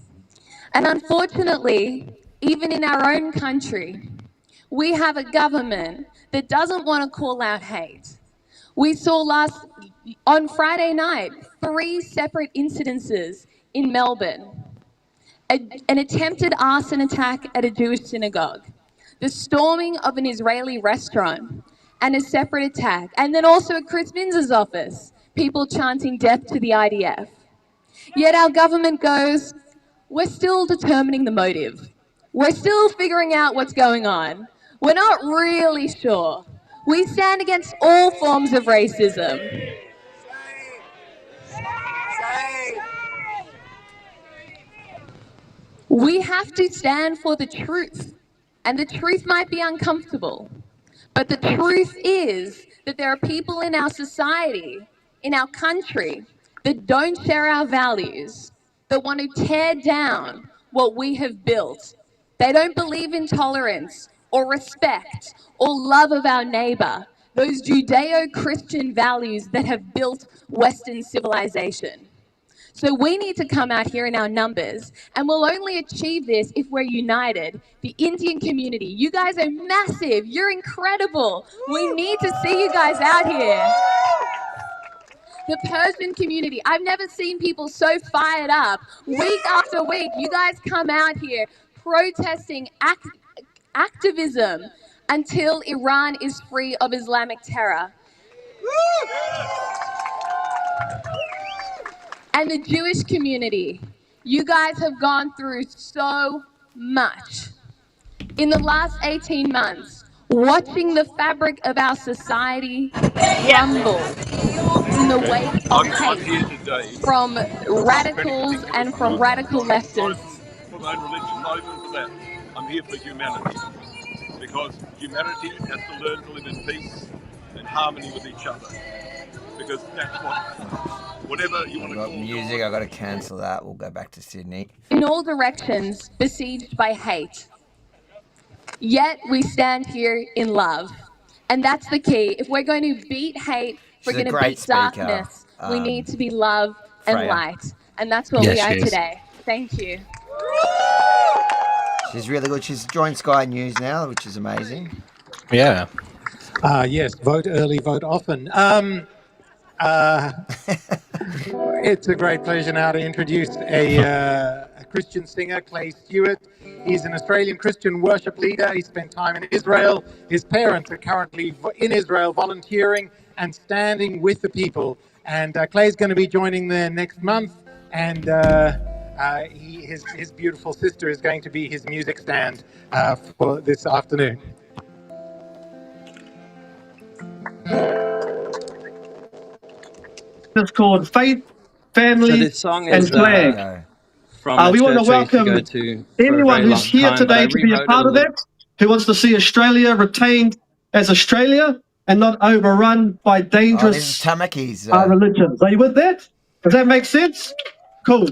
And unfortunately, even in our own country, we have a government that doesn't want to call out hate. We saw on Friday night, 3 separate incidences in Melbourne. An attempted arson attack at a Jewish synagogue, the storming of an Israeli restaurant, and a separate attack, and then also at Chris Minz's office, people chanting death to the IDF. Yet our government goes, we're still determining the motive. We're still figuring out what's going on. We're not really sure. We stand against all forms of racism. We have to stand for the truth, and the truth might be uncomfortable, but the truth is that there are people in our society, in our country, that don't share our values, that want to tear down what we have built. They don't believe in tolerance or respect or love of our neighbor, those Judeo-Christian values that have built Western civilization. So we need to come out here in our numbers, and we'll only achieve this if we're united. The Indian community, you guys are massive. You're incredible. We need to see you guys out here. The Persian community, I've never seen people so fired up. Week after week, you guys come out here protesting activism until Iran is free of Islamic terror. And the Jewish community, you guys have gone through so much. In the last 18 months, watching the fabric of our society crumble in the wake of hate from radicals and from radical leftists. For my own religion, not even for that. I'm here for humanity. Because humanity has to learn to live in peace and harmony with each other. Because that's whatever you want to call music, I've got to cancel that. We'll go back to Sydney. In all directions, besieged by hate. Yet we stand here in love. And that's the key. If we're going to beat hate, if we're going to beat darkness, we need to be love and light. And that's what we are today. Thank you. She's really good. She's joined Sky News now, which is amazing. Yes, vote early, vote often. It's a great pleasure now to introduce a Christian singer, Clay Stewart. He's an Australian Christian worship leader. He spent time in Israel. His parents are currently in Israel volunteering and standing with the people. And Clay's going to be joining there next month. And his beautiful sister is going to be his music stand for this afternoon. It's called Faith, Family, So this song and is Flag. from a We want to church I used to welcome go to for a anyone very who's long here time, but I today to be a rewrote it part a of little. that, who wants to see Australia retained as Australia and not overrun by dangerous Tamaki's. religions. Are you with that? Does that make sense? Cool.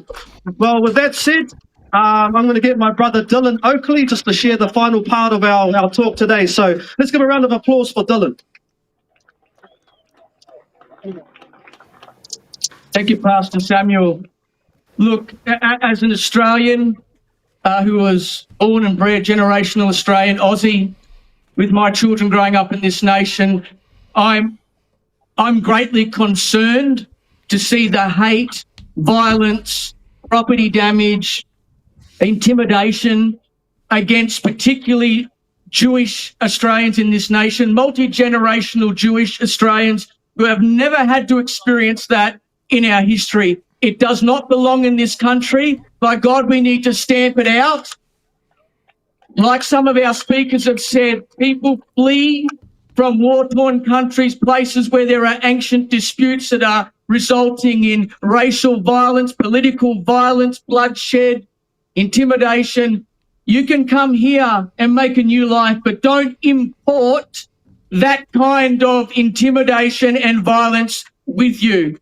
Well, with that said, I'm going to get my brother Dylan Oakley just to share the final part of our talk today. So let's give a round of applause for Dylan. Thank you, Pastor Samuel. Look, as an Australian who was born and bred, generational Australian, Aussie, with my children growing up in this nation, I'm greatly concerned to see the hate, violence, property damage, intimidation against particularly Jewish Australians in this nation, multi-generational Jewish Australians who have never had to experience that in our history. It does not belong in this country. By God, we need to stamp it out. Like some of our speakers have said, people flee from war-torn countries, places where there are ancient disputes that are resulting in racial violence, political violence, bloodshed, intimidation. You can come here and make a new life, but don't import that kind of intimidation and violence with you.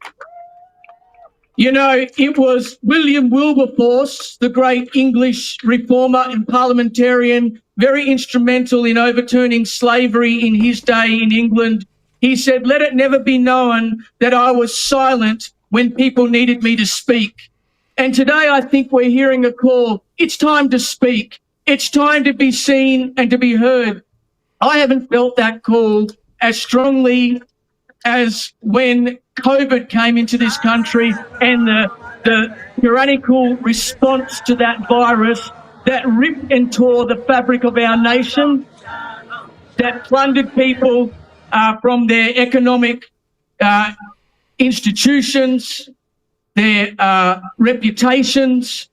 You know, it was William Wilberforce, the great English reformer and parliamentarian, very instrumental in overturning slavery in his day in England. He said, "Let it never be known that I was silent when people needed me to speak." And today I think we're hearing a call. It's time to speak. It's time to be seen and to be heard. I haven't felt that call as strongly as when COVID came into this country and the tyrannical response to that virus that ripped and tore the fabric of our nation, that plundered people from their economic institutions, their reputations.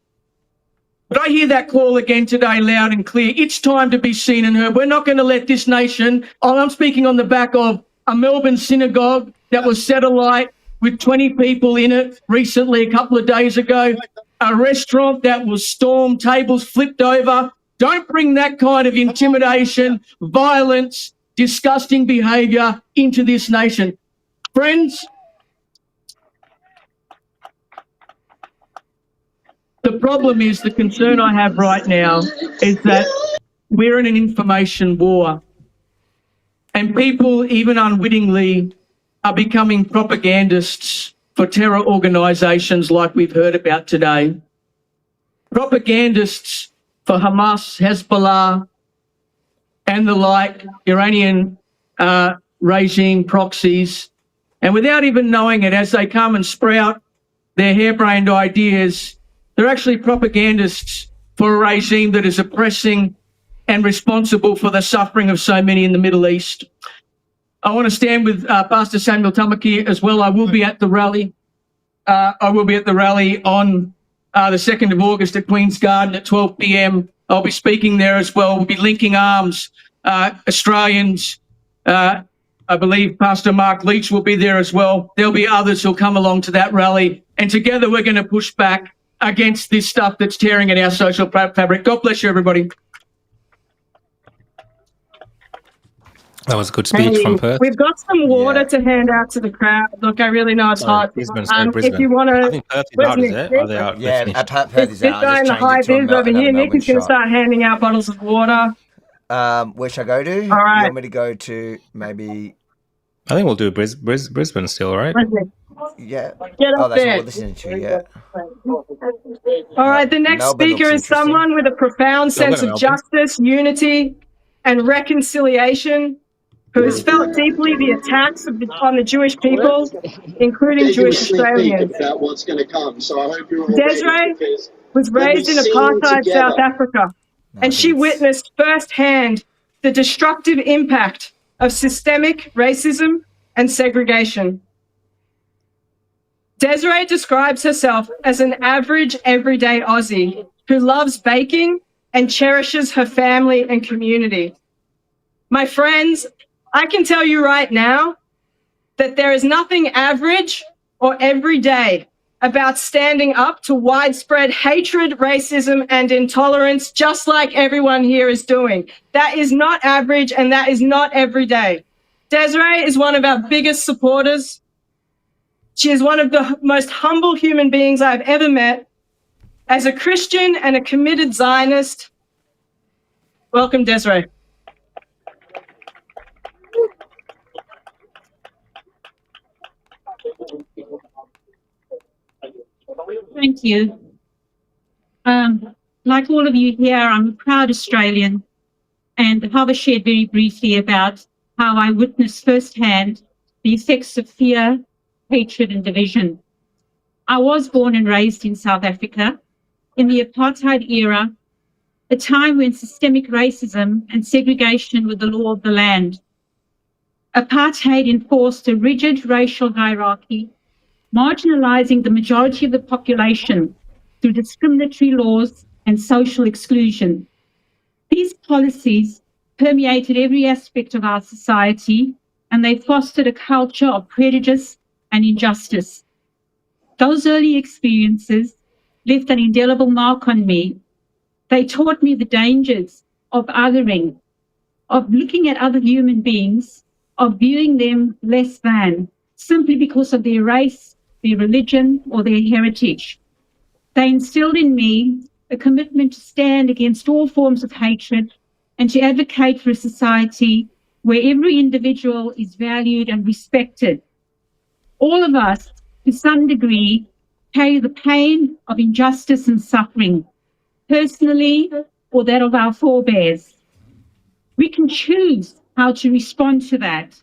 But I hear that call again today loud and clear. It's time to be seen and heard. We're not going to let this nation, I'm speaking on the back of a Melbourne synagogue that was set alight with 20 people in it recently, a couple of days ago, a restaurant that was stormed, tables flipped over. Don't bring that kind of intimidation, violence, disgusting behaviour into this nation. Friends, the problem is, the concern I have right now is that we're in an information war, and people, even unwittingly, are becoming propagandists for terror organisations like we've heard about today. Propagandists for Hamas, Hezbollah, and the like, Iranian regime proxies. And without even knowing it, as they come and sprout their harebrained ideas, they're actually propagandists for a regime that is oppressing and responsible for the suffering of so many in the Middle East. I want to stand with Pastor Samuel Tamaki as well. I will be at the rally. I will be at the rally on the 2nd of August at Queen's Garden at 12 p.m. I'll be speaking there as well. We'll be linking arms. Australians, I believe Pastor Mark Leach will be there as well. There'll be others who'll come along to that rally. And together we're going to push back against this stuff that's tearing at our social fabric. God bless you, everybody. That was a good speech from Perth. We've got some water to hand out to the crowd. Look, I really know it's hard. Brisbane. If you want to, I think Perth is out, is it? Are they out? Yeah, Perth is out. I just changed it to over here. Nick is going to start handing out bottles of water. Where should I go to? All right. You want me to go to maybe? I think we'll do Brisbane still, right? Yeah. Get up that's there. what we're listening to. Yeah. All right. The next Melbourne speaker looks is someone with a profound sense of justice, unity, and reconciliation. who has felt deeply the attacks on the Jewish people, including Gave you a Jewish sneak peek Australians. about what's going to come, so I hope you're all ready, Desiree because was when we raised in sing apartheid South together, Africa, and she witnessed firsthand the destructive impact of systemic racism and segregation. Desiree describes herself as an average, everyday Aussie who loves baking and cherishes her family and community. My friends, I can tell you right now that there is nothing average or everyday about standing up to widespread hatred, racism, and intolerance, just like everyone here is doing. That is not average, and that is not everyday. Desiree is one of our biggest supporters. She is one of the most humble human beings I've ever met. As a Christian and a committed Zionist, welcome, Desiree. Thank you. Like all of you here, I'm a proud Australian, and Hava shared very briefly about how I witnessed firsthand the effects of fear, hatred, and division. I was born and raised in South Africa in the apartheid era, a time when systemic racism and segregation were the law of the land. Apartheid enforced a rigid racial hierarchy, marginalizing the majority of the population through discriminatory laws and social exclusion. These policies permeated every aspect of our society, and they fostered a culture of prejudice and injustice. Those early experiences left an indelible mark on me. They taught me the dangers of othering, of looking at other human beings, of viewing them less than, simply because of their race, their religion, or their heritage. They instilled in me a commitment to stand against all forms of hatred and to advocate for a society where every individual is valued and respected. All of us, to some degree, carry the pain of injustice and suffering, personally or that of our forebears. We can choose how to respond to that.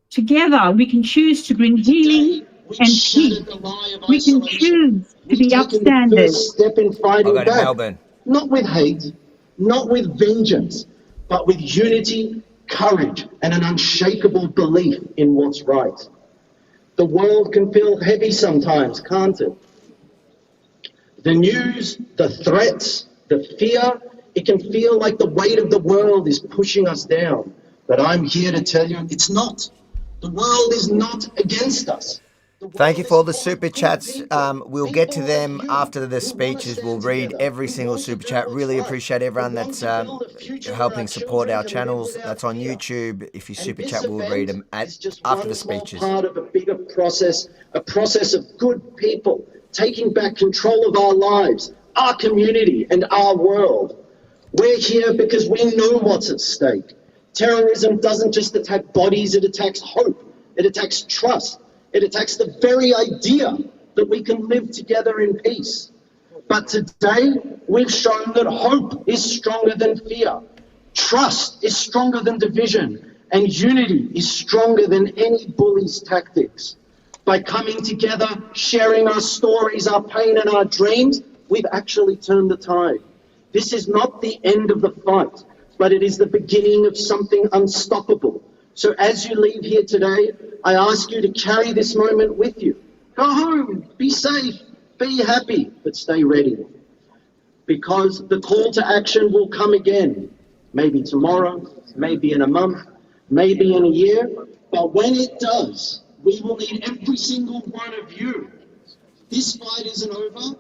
Together, we can choose to bring healing and peace. We can choose to be upstanding. the first step in fighting I'll go to back. Melbourne. Not with hate, not with vengeance, but with unity, courage, and an unshakable belief in what's right. The world can feel heavy sometimes, can't it? The news, the threats, the fear, it can feel like the weight of the world is pushing us down. But I'm here to tell you it's not. The world is not against us. Thank you for all the super chats. We'll get to them after the speeches. We'll read every single super chat. Really appreciate everyone that's helping support our channels. That's on YouTube. If you super chat, we'll read them after the speeches. Part of a bigger process, a process of good people taking back control of our lives, our community, and our world. We're here because we know what's at stake. Terrorism doesn't just attack bodies, it attacks hope, it attacks trust, it attacks the very idea that we can live together in peace. But today, we've shown that hope is stronger than fear, trust is stronger than division, and unity is stronger than any bully's tactics. By coming together, sharing our stories, our pain, and our dreams, we've actually turned the tide. This is not the end of the fight, but it is the beginning of something unstoppable. So as you leave here today, I ask you to carry this moment with you. Go home, be safe, be happy, but stay ready. Because the call to action will come again, maybe tomorrow, maybe in a month, maybe in a year, but when it does, we will need every single one of you. This fight isn't over,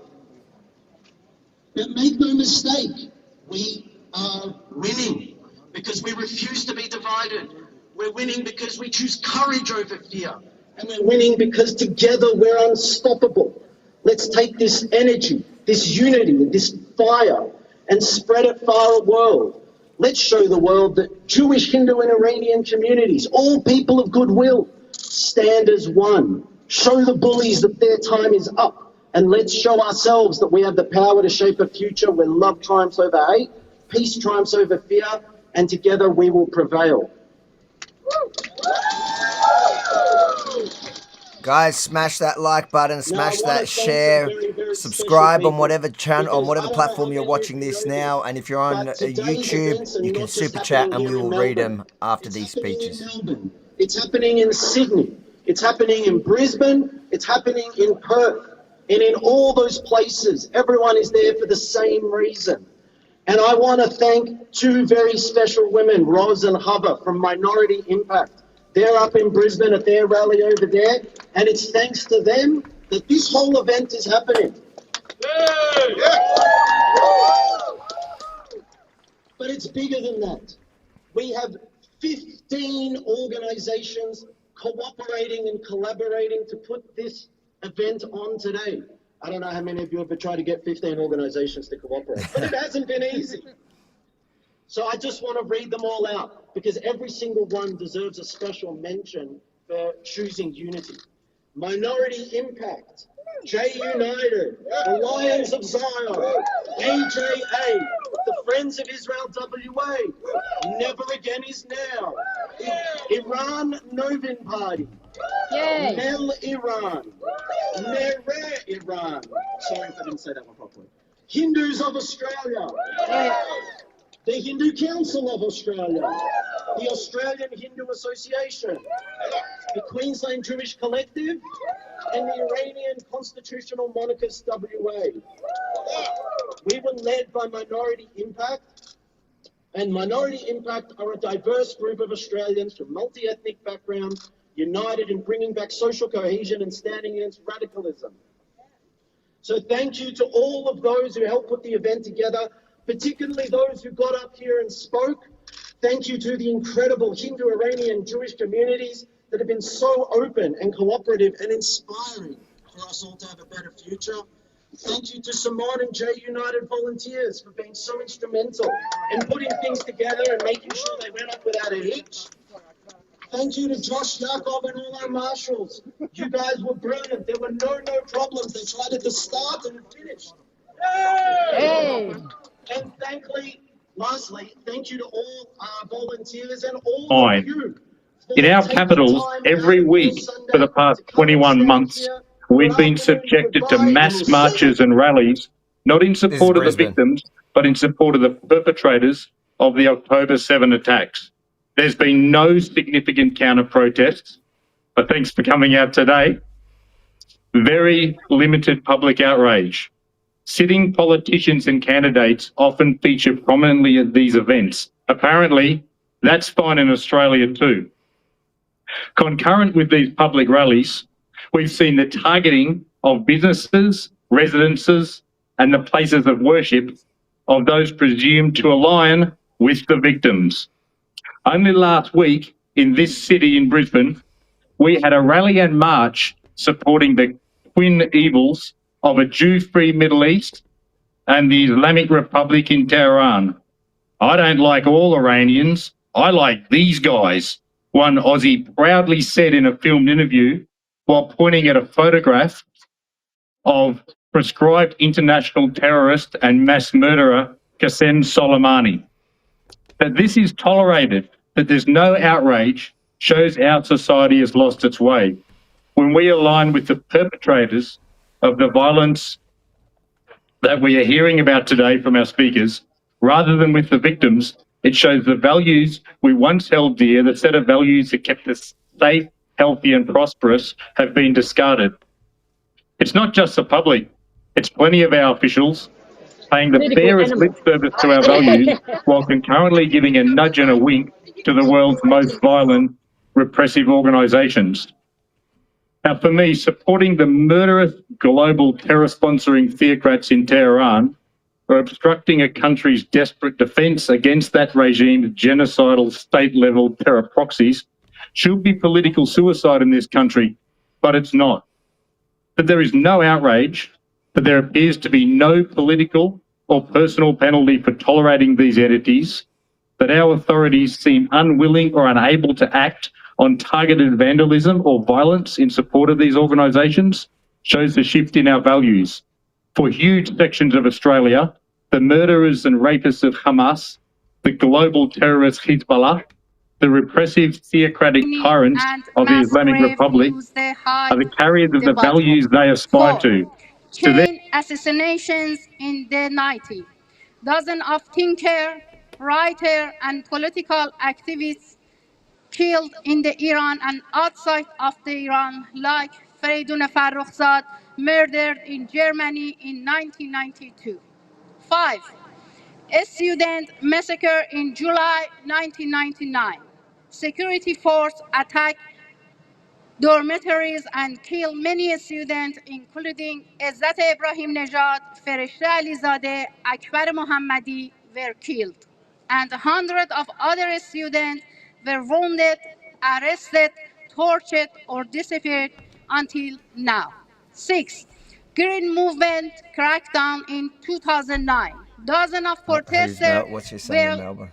but make no mistake, we are winning because we refuse to be divided. We're winning because we choose courage over fear. And we're winning because together we're unstoppable. Let's take this energy, this unity, this fire, and spread it far and world. Let's show the world that Jewish, Hindu, and Iranian communities, all people of goodwill, stand as one. Show the bullies that their time is up. And let's show ourselves that we have the power to shape a future where love triumphs over hate, peace triumphs over fear, and together we will prevail. Guys, smash that like button, smash that share, subscribe on whatever channel, on whatever platform you're watching this now, and if you're on YouTube, you can super chat and we will read them after these speeches. It's happening in Sydney, it's happening in Brisbane, it's happening in Perth, and in all those places, everyone is there for the same reason. And I want to thank two very special women, Roz and Hava from Minority Impact. They're up in Brisbane at their rally over there, and it's thanks to them that this whole event is happening. But it's bigger than that. We have 15 organizations cooperating and collaborating to put this event on today. I don't know how many of you have tried to get 15 organizations to cooperate, but it hasn't been easy. So I just want to read them all out because every single one deserves a special mention for choosing unity. Minority Impact, J United, the Lions of Zion, AJA, the Friends of Israel WA, Never Again Is Now, Iran Novin Party, Mel Iran, Mere Iran, sorry if I didn't say that one properly, Hindus of Australia, the Hindu Council of Australia, the Australian Hindu Association, the Queensland Jewish Collective, and the Iranian Constitutional Monarchists WA. We were led by Minority Impact, and Minority Impact are a diverse group of Australians from multi-ethnic backgrounds, united in bringing back social cohesion and standing against radicalism. So thank you to all of those who helped put the event together, particularly those who got up here and spoke. Thank you to the incredible Hindu, Iranian, Jewish communities that have been so open and cooperative and inspiring for us all to have a better future. Thank you to Simone and J United volunteers for being so instrumental in putting things together and making sure they went up without a hitch. Thank you to Josh Yakov and all our marshals. You guys were brilliant. There were no problems. They tried at the start and it finished. Hey! And lastly, thank you to all our volunteers and all of you. In our capitals, every week for the past 21 months, we've been subjected to mass marches and rallies, not in support of the victims, but in support of the perpetrators of the October 7 attacks. There's been no significant counter-protests, but thanks for coming out today. Very limited public outrage. Sitting politicians and candidates often feature prominently at these events. Apparently, that's fine in Australia too. Concurrent with these public rallies, we've seen the targeting of businesses, residences, and the places of worship of those presumed to align with the victims. Only last week, in this city in Brisbane, we had a rally and march supporting the twin evils of a Jew-free Middle East and the Islamic Republic in Tehran. I don't like all Iranians, I like these guys, one Aussie proudly said in a filmed interview while pointing at a photograph of prescribed international terrorist and mass murderer Qasem Soleimani. That this is tolerated, that there's no outrage, shows our society has lost its way. When we align with the perpetrators of the violence that we are hearing about today from our speakers, rather than with the victims, it shows the values we once held dear, the set of values that kept us safe, healthy and prosperous, have been discarded. It's not just the public, it's plenty of our officials paying the barest lip service to our values while concurrently giving a nudge and a wink to the world's most violent, repressive organisations. Now, for me, supporting the murderous global terror-sponsoring theocrats in Tehran or obstructing a country's desperate defence against that regime's genocidal state-level terror proxies should be political suicide in this country, but it's not. That there is no outrage, that there appears to be no political or personal penalty for tolerating these entities, that our authorities seem unwilling or unable to act on targeted vandalism or violence in support of these organisations, shows the shift in our values. For huge sections of Australia, the murderers and rapists of Hamas, the global terrorist Hezbollah, The repressive theocratic tyrants of the Islamic Republic are the carriers of the values they aspire to. Chain assassinations in the 90s. Dozens of thinkers, writers, and political activists killed in the Iran and outside of the Iran, like Ferdinand Farrokhzad, murdered in Germany in 1992. 5. A student massacre in July 1999. Security force attacked dormitories and killed many students, including Izzat Ibrahim Nejad, Ferishte Alizadeh, Akbar Mohammadi were killed, and hundreds of other students were wounded, arrested, tortured, or disappeared until now. 6. Green Movement crackdown in 2009. Dozens of protesters What's your saying in Melbourne?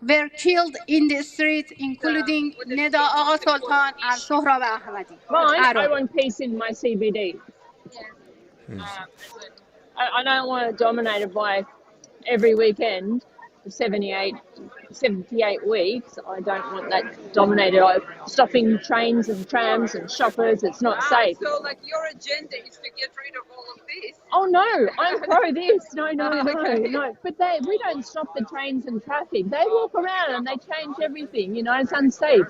were killed in the street, including Neda Agha Sultan and Sohrab Ahmadi. Mine, I want peace in my CBD. I don't want it dominated by every weekend, 78 weeks. I don't want that dominated. Stopping trains and trams and shoppers, it's not safe. So, like, your agenda is to get rid of all of this? Oh, no, I'm pro this. No. But we don't stop the trains and traffic. They walk around and they change everything, it's unsafe.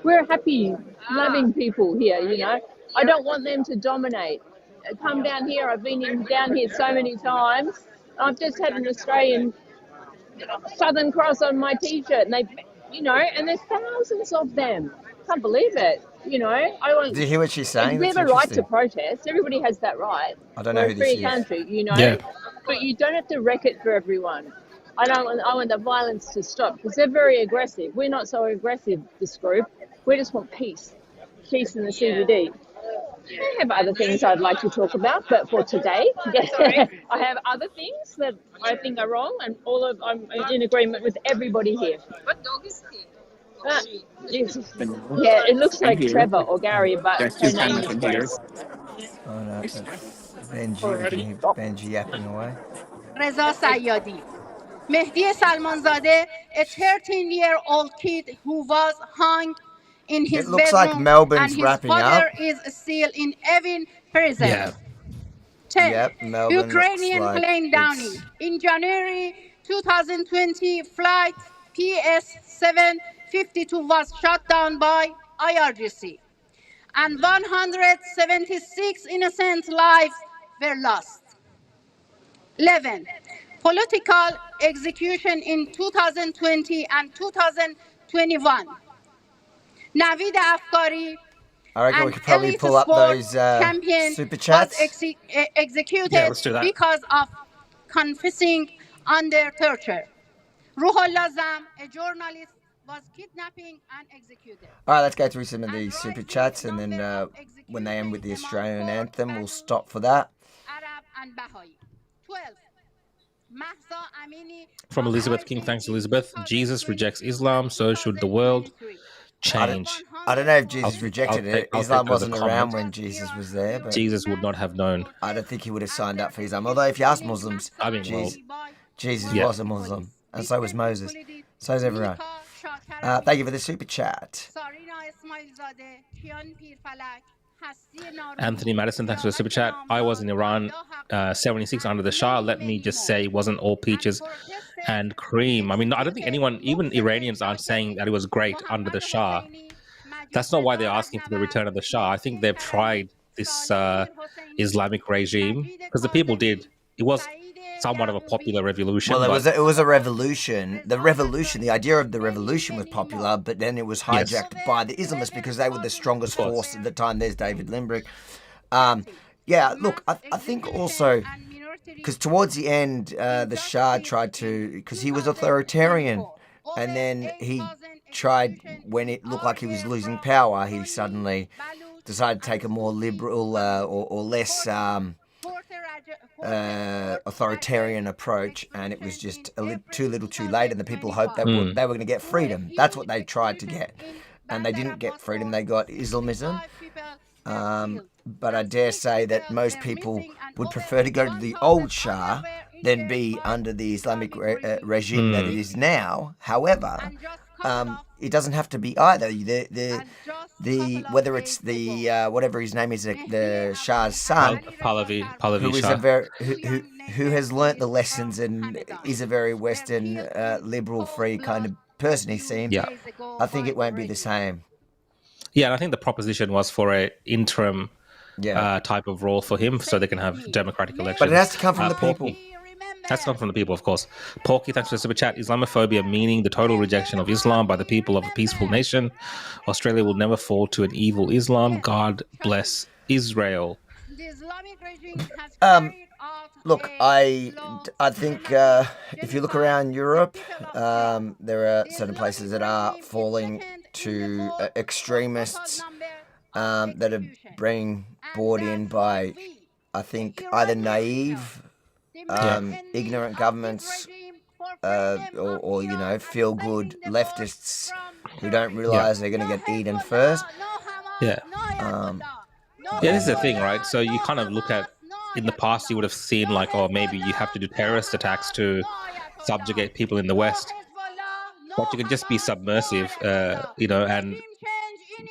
We're happy, loving people here, I don't want them to dominate. Come down here, I've been down here so many times. I've just had an Australian Southern Cross on my T-shirt, and and there's thousands of them. Can't believe it. Do you hear what she's saying? We have a right to protest. Everybody has that right. I don't know who this is. We're a free country, Yeah. But you don't have to wreck it for everyone. I want the violence to stop because they're very aggressive. We're not so aggressive, this group. We just want peace in the CBD. I have other things I'd like to talk about, but for today, I have other things that I think are wrong, and I'm in agreement with everybody here. What dog is he? Yeah, it looks like Trevor or Gary, but her name is Grace. Oh no, that's Benji yapping away. Reza Sayyadi. Mehdi Salmanzadeh, a 13-year-old kid who was hung in his It looks bedroom, like Melbourne's and his wrapping father up. is still in Evin prison. Yeah. 10. Yep, Melbourne Ukrainian looks like plane downing. In January 2020, flight PS752 was shot down by IRGC, and 176 innocent lives were lost. 11. Political execution in 2020 and 2021. Navid Afkari, I reckon we an could probably elite pull up sport those champion, super was chats. executed Yeah, let's do that. because of confessing under torture. Ruhollah Zam, a journalist, was kidnapped and executed. All right, let's go through some of these super chats, and then when they end with the Australian anthem, we'll stop for that. Arab and Baha'i. 12. Mahsa Amini. From Elizabeth King, thanks Elizabeth. Jesus rejects Islam, so should the world change. I don't know if Jesus rejected it. I'll Islam take those wasn't as around comment. when Jesus was there, but Jesus would not have known. I don't think he would have signed up for Islam. Although if you ask Muslims, I mean, Jesus yeah. was a Muslim, and so was Moses. So is everyone. Thank you for the super chat. Anthony Madison, thanks for the super chat. I was in Iran 76 under the Shah. Let me just say it wasn't all peaches and cream. I mean, I don't think anyone, even Iranians, aren't saying that it was great under the Shah. That's not why they're asking for the return of the Shah. I think they've tried this Islamic regime because the people did. It was somewhat of a popular revolution. Well, it was a revolution. The idea of the revolution was popular, but then it was hijacked by the Islamists because they were the strongest force at the time. There's David Limbrick. Yeah, look, I think also, because towards the end, the Shah tried to, because he was authoritarian, and then he tried, when it looked like he was losing power, he suddenly decided to take a more liberal or less authoritarian approach, and it was just too little too late, and the people hoped that they were going to get freedom. That's what they tried to get, and they didn't get freedom. They got Islamism. But I dare say that most people would prefer to go to the old Shah than be under the Islamic regime that it is now. However, it doesn't have to be either. The whether it's the whatever his name is, the Shah's son, Pahlavi who is Shah. a very who has learnt the lessons and is a very Western, liberal, free kind of person. He seems. Yeah. I think it won't be the same. Yeah, and I think the proposition was for a interim type of role for him, so they can have democratic elections. But it has to come from the Porky, people. Has to come from the people, of course. Porky, thanks for the super chat. Islamophobia, meaning the total rejection of Islam by the people of a peaceful nation. Australia will never fall to an evil Islam. God bless Israel. Look, I think if you look around Europe, there are certain places that are falling to extremists that are being brought in by, I think, either naive, ignorant governments or feel-good leftists who don't realise they're going to get eaten first. Yeah. This is the thing, right? So you kind of look at, in the past, you would have seen like, oh, maybe you have to do terrorist attacks to subjugate people in the West. But you can just be submersive, and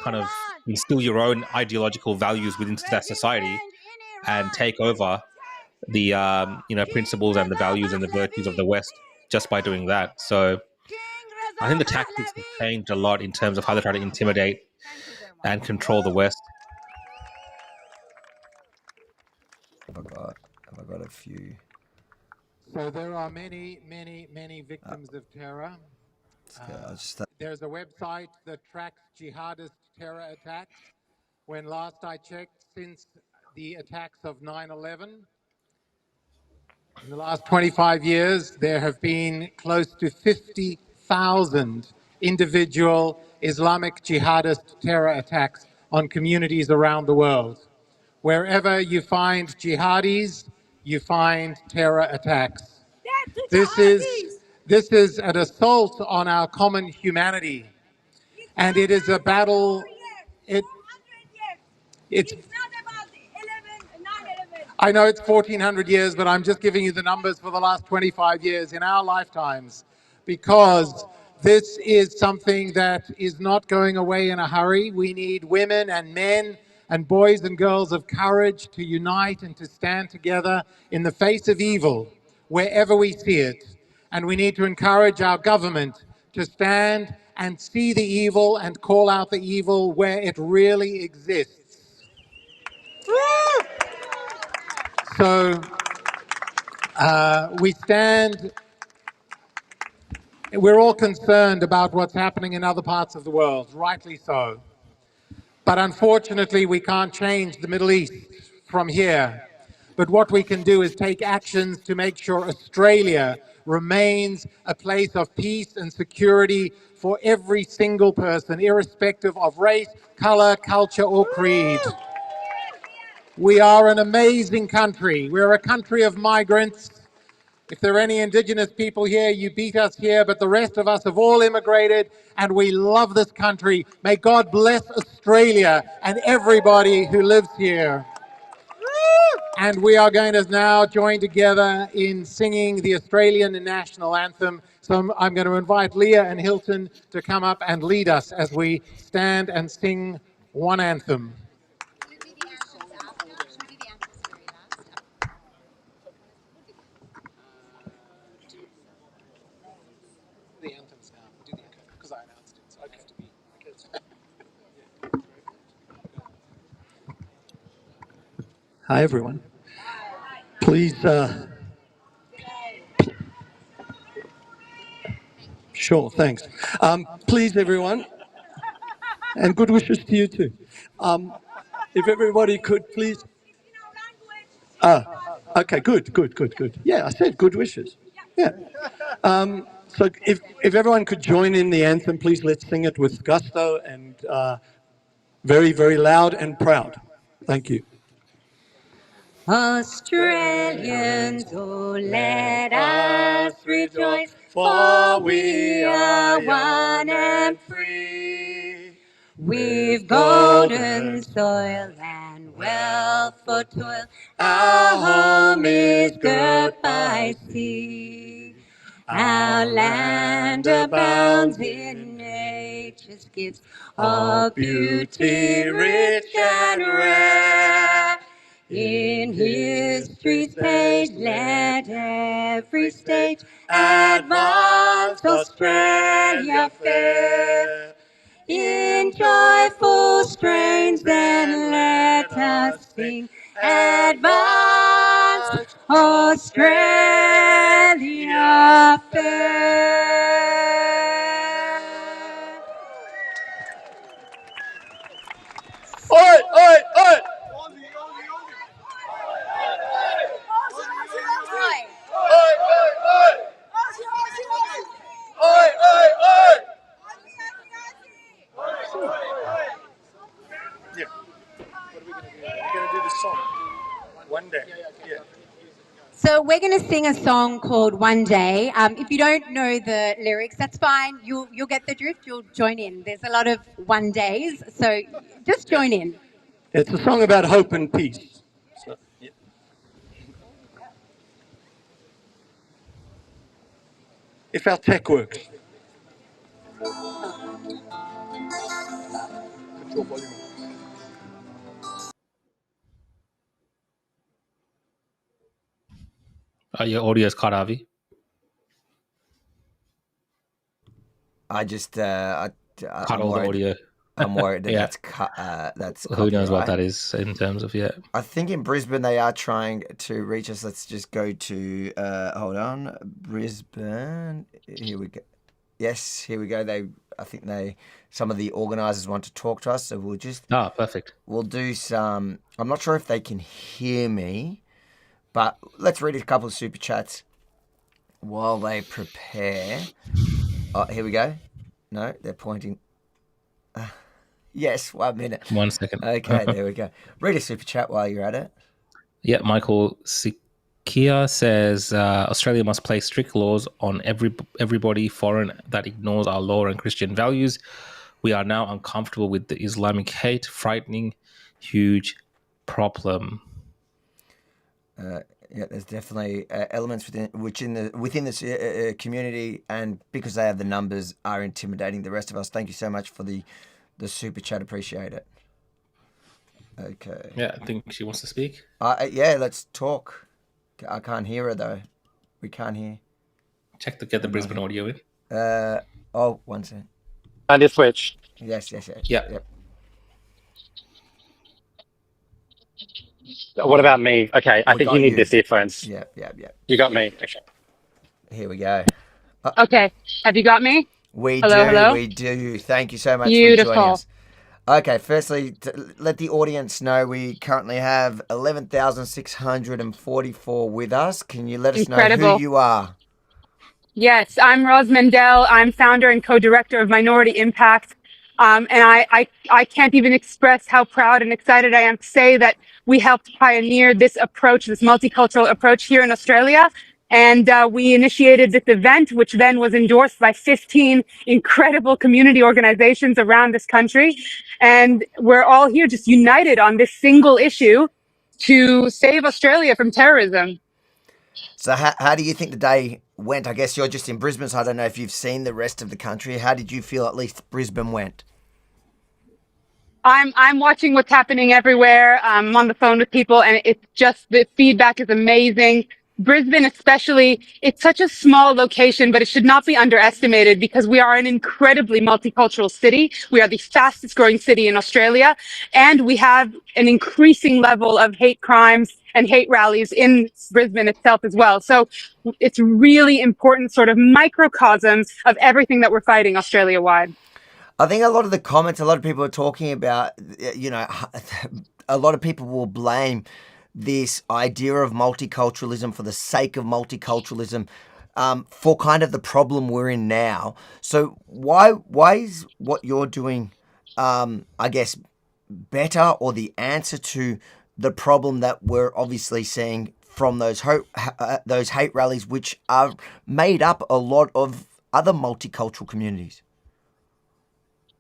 kind of instill your own ideological values within that society and take over the, principles and the values and the virtues of the West just by doing that. So I think the tactics have changed a lot in terms of how they try to intimidate and control the West. Have I got a few? So there are many, many, many victims of terror. There's a website that tracks jihadist terror attacks. When last I checked, since the attacks of 9/11, in the last 25 years, there have been close to 50,000 individual Islamic jihadist terror attacks on communities around the world. Wherever you find jihadis, you find terror attacks. This is an assault on our common humanity, and it is a battle. I know it's 1400 years, but I'm just giving you the numbers for the last 25 years in our lifetimes, because this is something that is not going away in a hurry. We need women and men and boys and girls of courage to unite and to stand together in the face of evil wherever we see it. And we need to encourage our government to stand and see the evil and call out the evil where it really exists. So we're all concerned about what's happening in other parts of the world, rightly so. But unfortunately, we can't change the Middle East from here. But what we can do is take actions to make sure Australia remains a place of peace and security for every single person, irrespective of race, color, culture, or creed. We are an amazing country. We're a country of migrants. If there are any Indigenous people here, you beat us here, but the rest of us have all immigrated, and we love this country. May God bless Australia and everybody who lives here. And we are going to now join together in singing the Australian national anthem. So I'm going to invite Leah and Hilton to come up and lead us as we stand and sing one anthem. Hi, everyone. Please, sure, thanks. Please, everyone, and good wishes to you too. If everybody could please... okay, good. Yeah, I said good wishes. Yeah. So if everyone could join in the anthem, please, let's sing it with gusto and very, very loud and proud. Thank you. Australians, oh, let us rejoice, for we are one and free. We've golden soil and wealth for toil. Our home is girt by sea. Our land abounds in nature precious gifts of beauty rich and rare. In history's page, let every state advance Australia fair. In joyful strains, then let us sing, advance Australia fair. Oi, oi, oi! Yeah. What are we going to do? We're going to do the song. One day. Yeah. So we're going to sing a song called One Day. If you don't know the lyrics, that's fine. You'll get the drift. You'll join in. There's a lot of one days, so just join in. It's a song about hope and peace. So, yeah. If our tech works. Control volume. Your audio is cut, Avi. I just Cut I'm all the worried. audio. I'm worried that Yeah. that's cut. That's Who knows what copyright. that is in terms of, yeah. I think in Brisbane they are trying to reach us. Let's just go to hold on, Brisbane. Here we go. Yes, here we go. I think some of the organisers want to talk to us, so we'll just perfect. We'll do some. I'm not sure if they can hear me, but let's read a couple of super chats while they prepare. Oh, here we go. No, they're pointing. Yes, 1 minute. 1 second. Okay, there we go. Read a super chat while you're at it. Yeah, Michael Sikia says Australia must place strict laws on everybody foreign that ignores our law and Christian values. We are now uncomfortable with the Islamic hate, frightening, huge problem. Yeah, there's definitely elements within this community, and because they have the numbers, are intimidating the rest of us. Thank you so much for the super chat. Appreciate it. Okay. Yeah, I think she wants to speak. Yeah, let's talk. I can't hear her though. We can't hear. Check to get the Brisbane audio in. Oh, 1 second. And you switch. Yes. Yeah. Yep. What about me? Okay, I think you need this earphones. Yeah. You got me. Okay. Here we go. Okay. Have you got me? We Hello? We do. Thank you so much Beautiful. for joining us. Okay, firstly, to let the audience know we currently have 11,644 with us. Can you let us know Incredible. who you are? Yes, I'm Roz Mendel. I'm founder and co-director of Minority Impact. And I can't even express how proud and excited I am to say that we helped pioneer this approach, this multicultural approach here in Australia. And we initiated this event, which then was endorsed by 15 incredible community organizations around this country. And we're all here just united on this single issue to save Australia from terrorism. So how do you think the day went? I guess you're just in Brisbane, so I don't know if you've seen the rest of the country. How did you feel at least Brisbane went? I'm watching what's happening everywhere. I'm on the phone with people, and it's just the feedback is amazing. Brisbane especially, it's such a small location, but it should not be underestimated because we are an incredibly multicultural city. We are the fastest growing city in Australia, and we have an increasing level of hate crimes and hate rallies in Brisbane itself as well. So it's really important sort of microcosms of everything that we're fighting Australia-wide. I think a lot of the comments, a lot of people are talking about, a lot of people will blame this idea of multiculturalism for the sake of multiculturalism for kind of the problem we're in now. So why is what you're doing, I guess, better or the answer to the problem that we're obviously seeing from those hate rallies, which are made up a lot of other multicultural communities?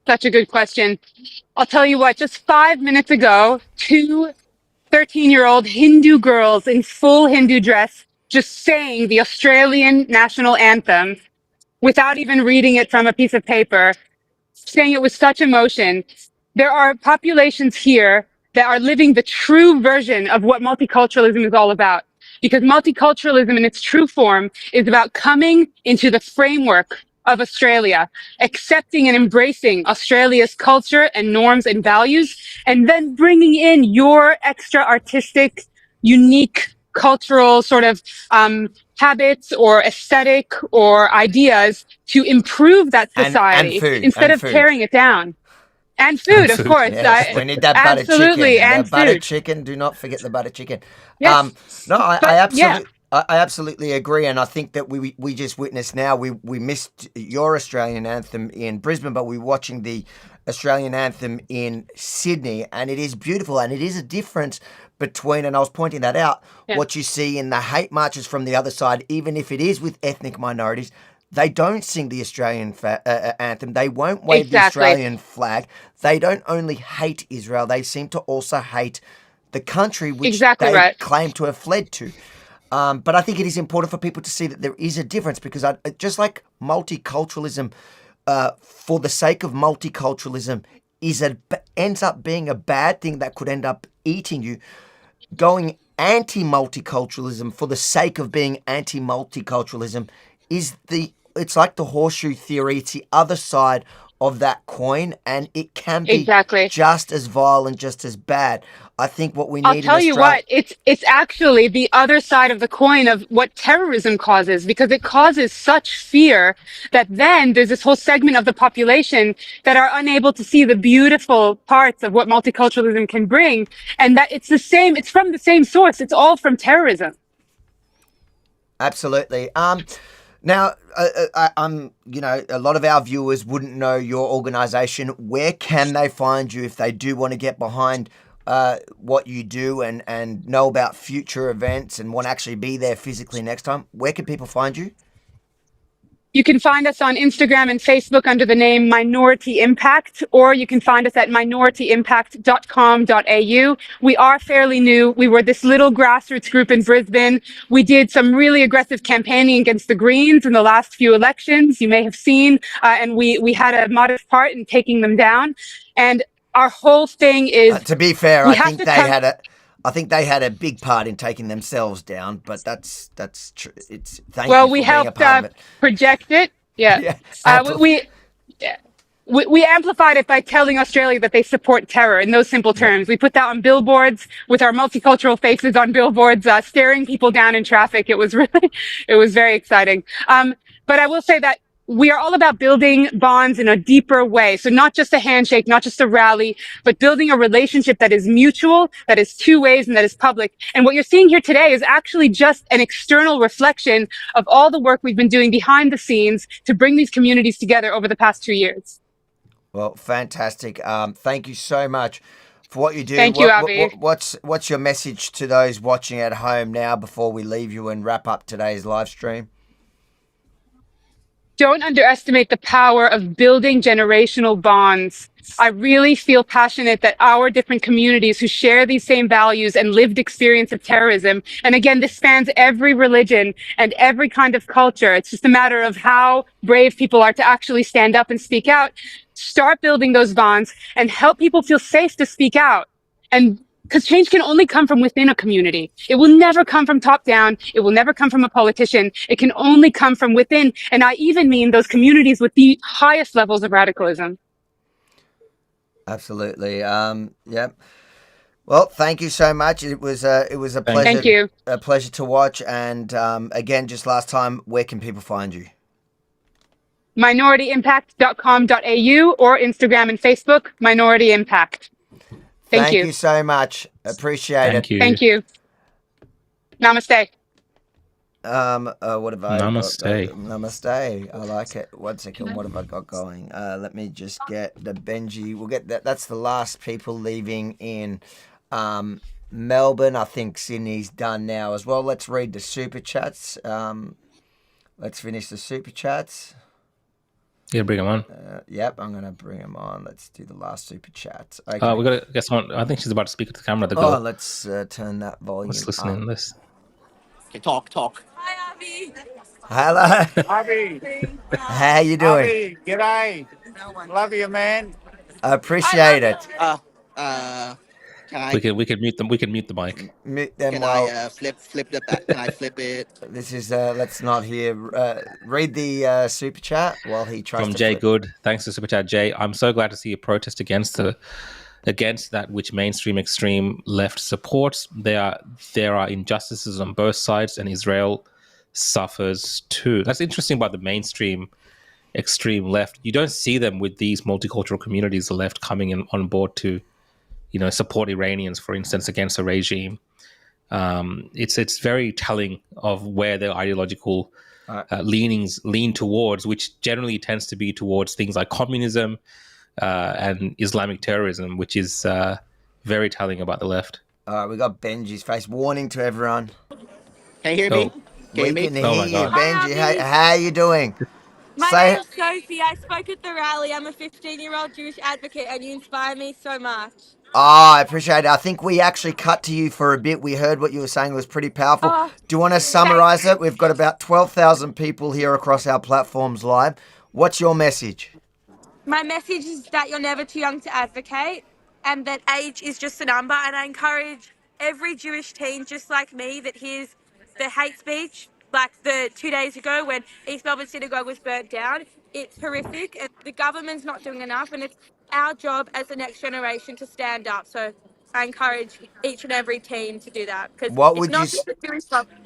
Such a good question. I'll tell you what, just 5 minutes ago, 2 13-year-old Hindu girls in full Hindu dress just sang the Australian national anthem without even reading it from a piece of paper. saying it with such emotion. There are populations here that are living the true version of what multiculturalism is all about. Because multiculturalism in its true form is about coming into the framework of Australia, accepting and embracing Australia's culture and norms and values, and then bringing in your extra artistic, unique cultural sort of habits or aesthetic or ideas to improve that society instead of tearing it down. And food, of course. Yes, we need that butter absolutely, chicken. and The butter food. chicken. Do not forget the butter chicken. Yes. No, I But, absolutely, I absolutely agree, and I think that we just witnessed now. We missed your Australian anthem in Brisbane, but we're watching the Australian anthem in Sydney, and it is beautiful, and it is a difference between, and I was pointing that out, what you see in the hate marches from the other side, even if it is with ethnic minorities. They don't sing the Australian anthem. They won't wave the Australian flag. They don't only hate Israel. They seem to also hate the country which they claim to have fled to. But I think it is important for people to see that there is a difference because just like multiculturalism, for the sake of multiculturalism, ends up being a bad thing that could end up eating you, going anti-multiculturalism for the sake of being anti-multiculturalism it's like the horseshoe theory. It's the other side of that coin, and it can be just as vile and just as bad. I think what we need. I'll tell you what, it's actually the other side of the coin of what terrorism causes, because it causes such fear that then there's this whole segment of the population that are unable to see the beautiful parts of what multiculturalism can bring, and that it's from the same source. It's all from terrorism. Absolutely. Now, a lot of our viewers wouldn't know your organisation. Where can they find you if they do want to get behind what you do and know about future events and want to actually be there physically next time? Where can people find you? You can find us on Instagram and Facebook under the name Minority Impact, or you can find us at minorityimpact.com.au. We are fairly new. We were this little grassroots group in Brisbane. We did some really aggressive campaigning against the Greens in the last few elections, you may have seen, and we had a modest part in taking them down. And our whole thing is... to be fair, I think they had a big part in taking themselves down, but that's true. Thank you for we being helped a part of it. project it. Yeah. We amplified it by telling Australia that they support terror in those simple terms. We put that on billboards with our multicultural faces on billboards, staring people down in traffic. It was very exciting. But I will say that we are all about building bonds in a deeper way. So not just a handshake, not just a rally, but building a relationship that is mutual, that is two ways, and that is public. And what you're seeing here today is actually just an external reflection of all the work we've been doing behind the scenes to bring these communities together over the past 2 years. Well, fantastic. Thank you so much for what you do. Thank you, Abby. What's your message to those watching at home now before we leave you and wrap up today's live stream? Don't underestimate the power of building generational bonds. I really feel passionate that our different communities who share these same values and lived experience of terrorism, and again, this spans every religion and every kind of culture. It's just a matter of how brave people are to actually stand up and speak out. Start building those bonds and help people feel safe to speak out. And because change can only come from within a community. It will never come from top down. It will never come from a politician. It can only come from within. And I even mean those communities with the highest levels of radicalism. Absolutely. Yep. Well, thank you so much. It was a pleasure. Thank you. A pleasure to watch. And again, just last time, where can people find you? minorittyimpact.com.au or Instagram and Facebook, Minority Impact. Thank you. Thank you so much. Appreciate it. Thank you. Namaste. What have I Namaste. got? Namaste. I like it. 1 second. What have I got going? Let me just get the Benji. We'll get that. That's the last people leaving in Melbourne. I think Sydney's done now as well. Let's read the super chats. Let's finish the super chats. Yeah, bring them on. Yep, I'm going to bring them on. Let's do the last super chat. Okay. We got to get someone. I think she's about to speak to the camera. Let's turn that volume Let's listen in this. Okay, talk. Hello. Abby. How you doing? Abby, g'day. Love you, man. I appreciate it. Can I? We can mute them. We can mute the mic. Mute them Can while I flip the back? Can I flip it? this is. Let's not hear. Read the super chat while he tries From to Jay flip. Good, thanks to Super Chat. Jay, I'm so glad to see a protest against that which mainstream extreme left supports. There are injustices on both sides, and Israel suffers too. That's interesting about the mainstream extreme left. You don't see them with these multicultural communities, the left coming in on board to, support Iranians, for instance, against a regime. It's very telling of where their ideological leanings lean towards, which generally tends to be towards things like communism and Islamic terrorism, which is very telling about the left. All right, we got Benji's face. Warning to everyone. Can you hear me? We can hear my you, God. Benji. How are you doing? My Say- name's Sophie. I spoke at the rally. I'm a 15-year-old Jewish advocate, and you inspire me so much. I appreciate it. I think we actually cut to you for a bit. We heard what you were saying. It was pretty powerful. Oh, Do you want to summarize it? We've got about 12,000 people here across our platforms live. What's your message? My message is that you're never too young to advocate, and that age is just a number. And I encourage every Jewish teen, just like me, that hears the hate speech, like the 2 days ago when East Melbourne synagogue was burnt down. It's horrific, and the government's not doing enough, and it's our job as the next generation to stand up. So I encourage each and every teen to do that, because What it's would not you just the Jewish problem.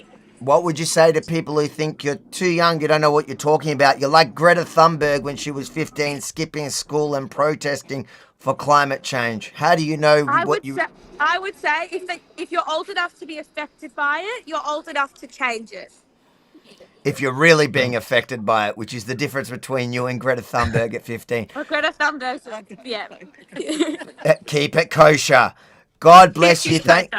What would you say to people who think you're too young, you don't know what you're talking about? You're like Greta Thunberg when she was 15, skipping school and protesting for climate change. How do you know I what would say if you're old enough to be affected by it, you're old enough to change it. if you're really being affected by it, which is the difference between you and Greta Thunberg at 15. Or Greta Thunberg, yeah. Keep it kosher. God bless you. Thank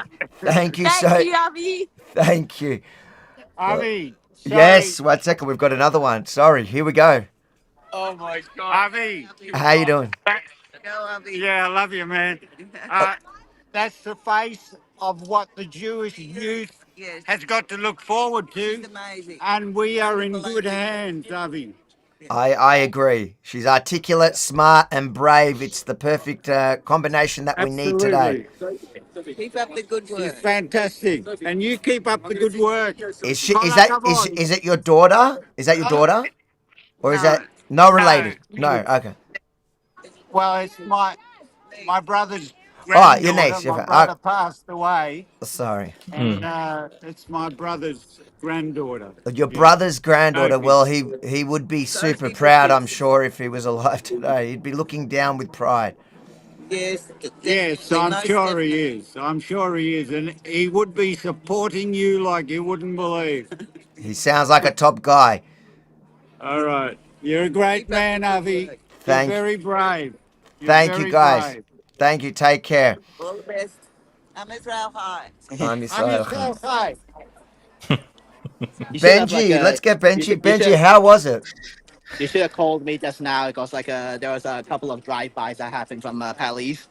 you so. Thank you, Avi. Thank you. Avi. Yes, 1 second. We've got another one. Sorry. Here we go. Oh my God. Avi. How you doing? Yeah, I love you, man. That's the face of what the Jewish youth has got to look forward to. And we are in good hands, Avi. I agree. She's articulate, smart, and brave. It's the perfect combination that we need today. Keep up the good work. She's fantastic. And you keep up the good work. Is it your daughter? Is that your daughter? Or is that no related? No, okay. Well, it's my brother's Oh, your granddaughter. niece. My brother passed away. Sorry. And it's my brother's granddaughter. Your brother's granddaughter. Well, he would be super proud, I'm sure, if he was alive today. He'd be looking down with pride. Yes, I'm sure he is. I'm sure he is. And he would be supporting you like you wouldn't believe. He sounds like a top guy. All right. You're a great man, Avi. You're very brave. Thank you, guys. Brave. Thank you. Take care. All the best. I'm Israel High. I'm Israel High. Benji, let's get Benji. Benji, how was it? You should have called me just now because there was a couple of drive-bys that happened from police.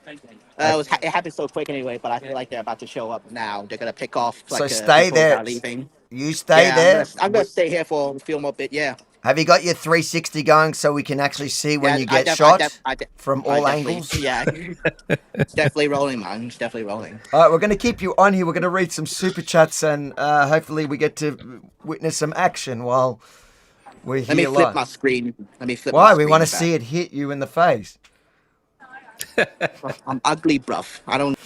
It happened so quick anyway, but I feel like they're about to show up now. They're gonna pick off. So stay people there. That are leaving. You stay there. I'm gonna stay here for a few more bit. Yeah. Have you got your 360 going so we can actually see when you get shot from all angles? Yeah. It's definitely rolling, man. It's definitely rolling. All right, we're going to keep you on here. We're going to read some super chats and hopefully we get to witness some action while we're here. Let me flip my screen. Why? We want to see it hit you in the face. I'm ugly, bruv. I don't.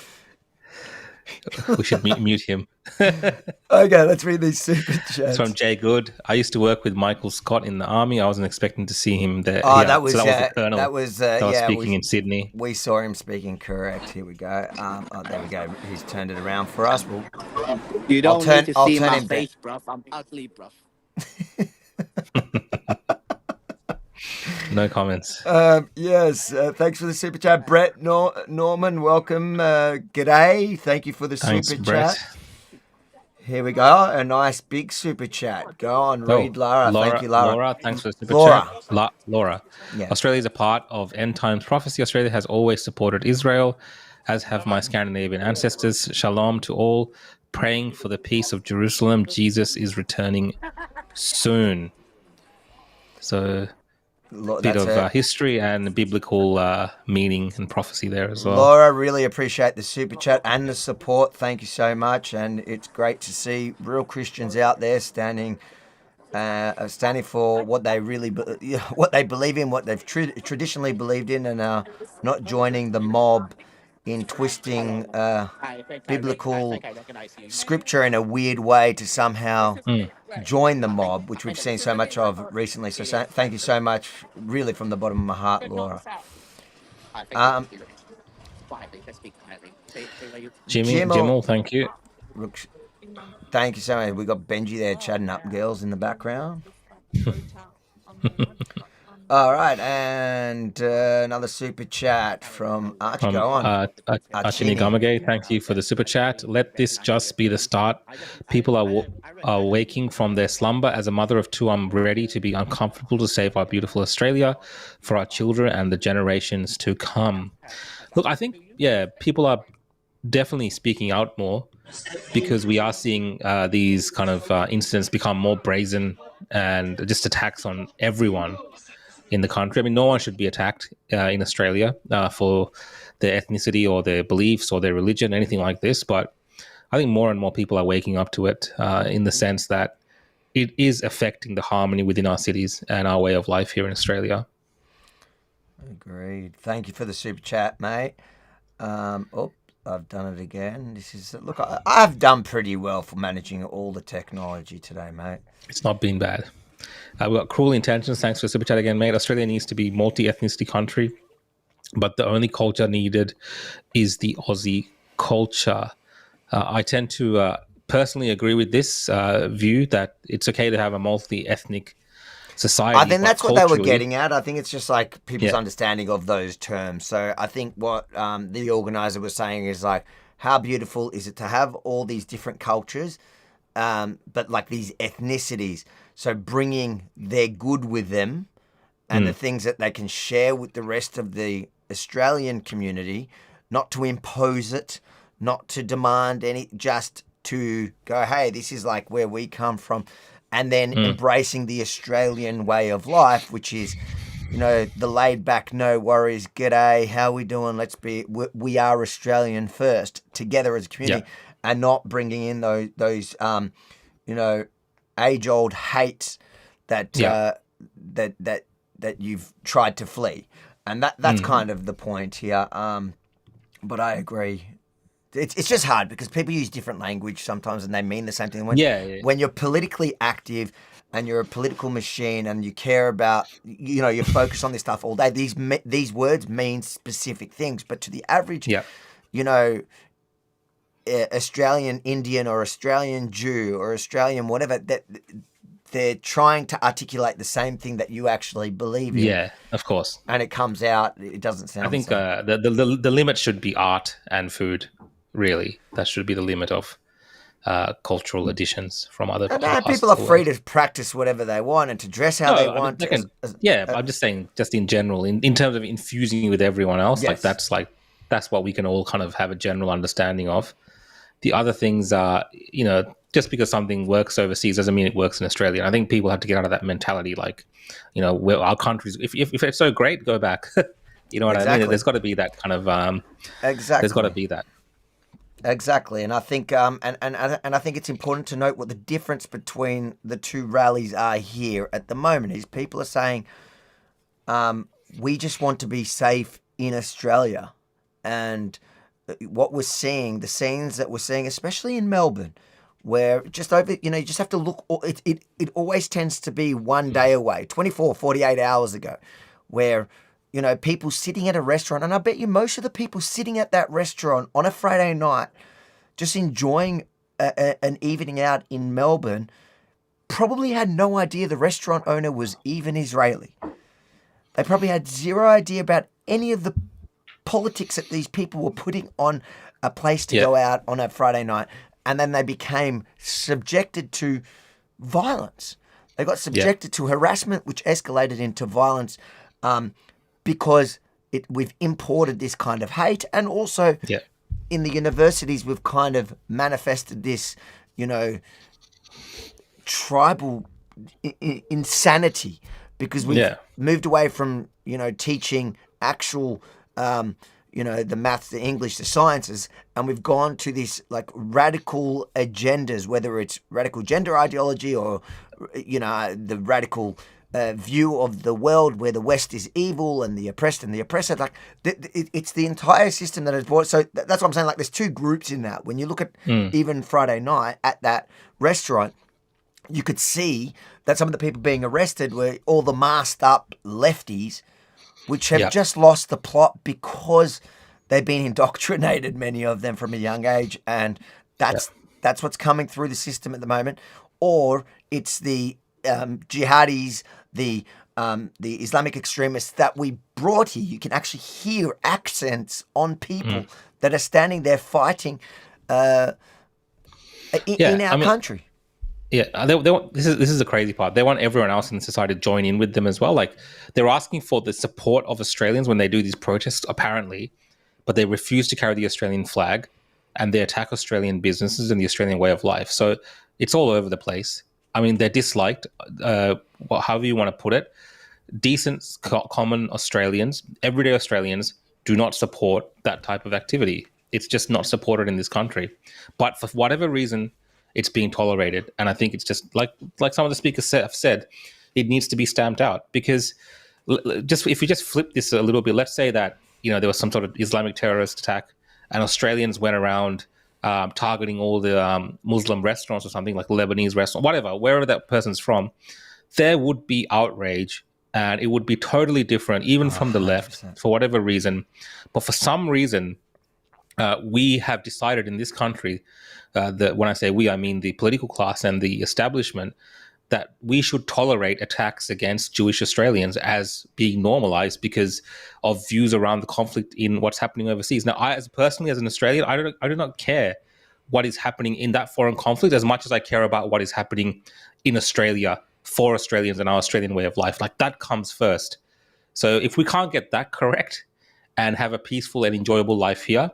We should mute him. Okay, let's read these super chats. It's from Jay Good. I used to work with Michael Scott in the army. I wasn't expecting to see him there. Oh, yeah, that was the colonel. that was speaking in Sydney. We saw him speaking. Correct. Here we go. There we go. He's turned it around for us. You don't need to see my face, bruv. I'm ugly, bruv. No comments. Yes, thanks for the super chat. Brett Norman, welcome. G'day. Thank you for the super Brett. chat. Here we go. A nice big super chat. Go on, read Lara. Thank you, Lara. Laura, thanks for the super chat. Laura. Yeah. Australia is a part of end times prophecy. Australia has always supported Israel, as have my Scandinavian ancestors. Shalom to all. Praying for the peace of Jerusalem. Jesus is returning soon. So bit of history and biblical meaning and prophecy there as well. Laura, really appreciate the super chat and the support. Thank you so much. And it's great to see real Christians out there standing for what they really what they believe in, what they've traditionally believed in, and not joining the mob in twisting biblical scripture in a weird way to somehow join the mob, which we've seen so much of recently. So thank you so much, really from the bottom of my heart, Laura. Jimmel, thank you. Thank you so much. We got Benji there chatting up girls in the background. All right, and another super chat from Archie. Go on. Archini Gamage, thank you for the super chat. Let this just be the start. People are waking from their slumber. As a mother of two, I'm ready to be uncomfortable to save our beautiful Australia for our children and the generations to come. Look, I think, people are definitely speaking out more because we are seeing these kind of incidents become more brazen and just attacks on everyone in the country. I mean, no one should be attacked in Australia for their ethnicity or their beliefs or their religion, anything like this. But I think more and more people are waking up to it in the sense that it is affecting the harmony within our cities and our way of life here in Australia. Agreed. Thank you for the super chat, mate. I've done it again. Look, I've done pretty well for managing all the technology today, mate. It's not been bad. We've got Cruel Intentions. Thanks for the super chat again, mate. Australia needs to be multi-ethnicity country, but the only culture needed is the Aussie culture. I tend to personally agree with this view that it's okay to have a multi-ethnic society. I think that's what they were getting at. I think it's just like people's understanding of those terms. So I think what the organizer was saying is like, how beautiful is it to have all these different cultures, but like these ethnicities. So bringing their good with them and the things that they can share with the rest of the Australian community, not to impose it, not to demand any, just to go, hey, this is like where we come from. And then embracing the Australian way of life, which is, the laid back, no worries, g'day, how we doing? We are Australian first, together as a community, and not bringing in those age old hates that you've tried to flee, and that's kind of the point here. But I agree. It's just hard because people use different language sometimes and they mean the same thing. When you're politically active and you're a political machine and you care about, you focus on this stuff all day, these words mean specific things. But to the average, Australian Indian or Australian Jew or Australian whatever, that they're trying to articulate the same thing that you actually believe in. Yeah, of course. And it comes out, it doesn't sound I think the limit should be art and food. Really, that should be the limit of cultural additions from other. And people are free to practice whatever they want and to dress how they want. I'm just saying, just in general, in terms of infusing with everyone else, that's what we can all kind of have a general understanding of. The other things are, just because something works overseas doesn't mean it works in Australia. And I think people have to get out of that mentality, like, where our countries, if it's so great, go back. You know what I mean? There's got to be that kind of exactly. There's got to be that. Exactly, and I think and I think it's important to note what the difference between the two rallies are here at the moment is people are saying we just want to be safe in Australia, and what we're seeing, the scenes that we're seeing, especially in Melbourne, where just over, you just have to look. It always tends to be one day away, 24, 48 hours ago, where. People sitting at a restaurant, and I bet you most of the people sitting at that restaurant on a Friday night, just enjoying an evening out in Melbourne, probably had no idea the restaurant owner was even Israeli. They probably had zero idea about any of the politics that these people were putting on a place to go out on a Friday night, and then they became subjected to violence. They got subjected to harassment, which escalated into violence. Because we've imported this kind of hate, and also in the universities we've kind of manifested this, tribal insanity because we've moved away from, teaching actual, the maths, the English, the sciences, and we've gone to this like radical agendas, whether it's radical gender ideology or, the radical view of the world where the West is evil and the oppressed and the oppressor. Like it's the entire system that has brought. So that's what I'm saying. Like there's two groups in that. When you look at even Friday night at that restaurant, you could see that some of the people being arrested were all the masked up lefties, which have just lost the plot because they've been indoctrinated, many of them from a young age, and that's what's coming through the system at the moment. Or it's the jihadis, the Islamic extremists that we brought here. You can actually hear accents on people that are standing there fighting in our country. Yeah, they want, this is the crazy part. They want everyone else in society to join in with them as well. Like they're asking for the support of Australians when they do these protests, apparently, but they refuse to carry the Australian flag, and they attack Australian businesses and the Australian way of life. So it's all over the place. I mean, they're disliked, however you want to put it. Decent, common Australians, everyday Australians, do not support that type of activity. It's just not supported in this country. But for whatever reason, it's being tolerated, and I think it's just like some of the speakers have said, it needs to be stamped out. Because just if you just flip this a little bit, let's say that there was some sort of Islamic terrorist attack, and Australians went around targeting all the Muslim restaurants or something, like Lebanese restaurant, whatever, wherever that person's from, there would be outrage, and it would be totally different, even from the left, for whatever reason. But for some reason, we have decided in this country, that when I say we, I mean the political class and the establishment, that we should tolerate attacks against Jewish Australians as being normalized because of views around the conflict in what's happening overseas. Now, I, as personally, as an Australian, I do not care what is happening in that foreign conflict as much as I care about what is happening in Australia for Australians and our Australian way of life. Like that comes first. So if we can't get that correct and have a peaceful and enjoyable life here,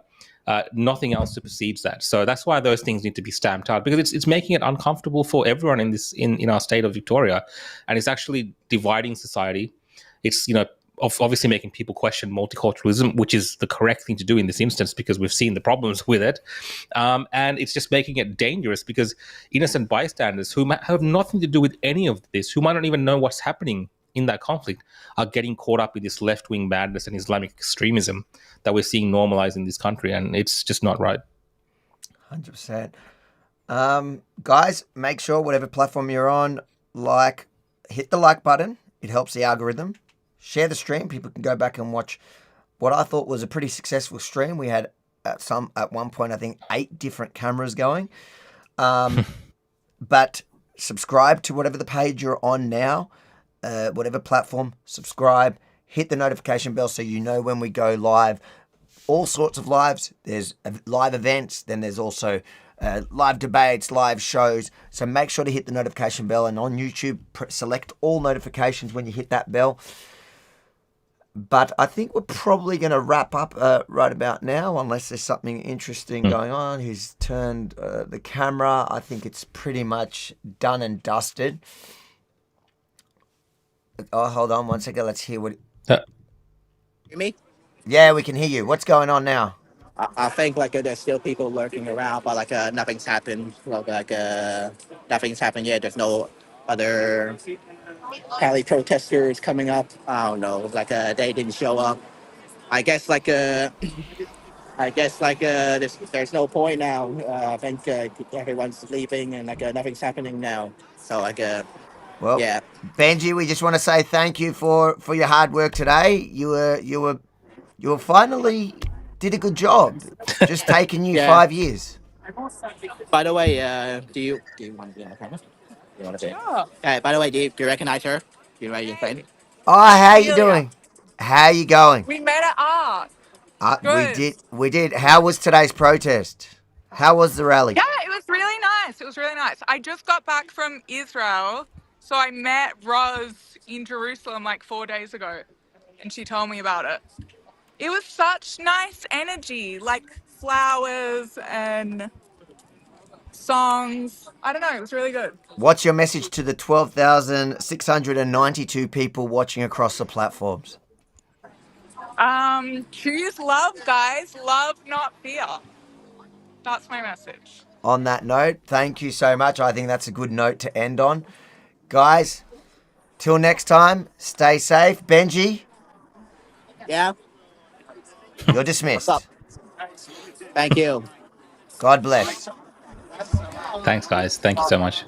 nothing else supersedes that. So that's why those things need to be stamped out, because it's making it uncomfortable for everyone in our state of Victoria, and it's actually dividing society. It's obviously making people question multiculturalism, which is the correct thing to do in this instance because we've seen the problems with it, and it's just making it dangerous because innocent bystanders who have nothing to do with any of this, who might not even know what's happening in that conflict, are getting caught up in this left-wing madness and Islamic extremism that we're seeing normalized in this country, and it's just not right. 100%. Guys, make sure whatever platform you're on, hit the like button. It helps the algorithm. Share the stream. People can go back and watch what I thought was a pretty successful stream. We had at one point, I think 8 different cameras going. But subscribe to whatever the page you're on now. Whatever platform, subscribe, hit the notification bell so you know when we go live. All sorts of lives. There's live events, then there's also live debates, live shows. So make sure to hit the notification bell, and on YouTube, select all notifications when you hit that bell. But I think we're probably going to wrap up right about now, unless there's something interesting going on. Who's turned the camera? I think it's pretty much done and dusted. Oh, hold on 1 second. Let's hear what... Hear me? Yeah, we can hear you. What's going on now? I think there's still people lurking around, but nothing's happened. Nothing's happened yet. There's no other rally protesters coming up. I don't know. They didn't show up. I guess there's no point now. I think everyone's leaving and nothing's happening now. So well, yeah. Benji, we just want to say thank you for your hard work today. You were finally did a good job. Just taking you 5 years. By the way, do you want to be on the camera? You want to be? Sure. By the way, do you recognize her? Do you know your friend? Oh, how you doing? How you going? We met at art. We did. How was today's protest? How was the rally? Yeah, it was really nice. I just got back from Israel, so I met Roz in Jerusalem 4 days ago, and she told me about it. It was such nice energy, flowers and songs. I don't know. It was really good. What's your message to the 12,692 people watching across the platforms? Choose love, guys. Love, not fear. That's my message. On that note, thank you so much. I think that's a good note to end on. Guys, till next time, stay safe. Benji? Yeah? You're dismissed. What's up? Thank you. God bless. Thanks, guys. Thank you so much.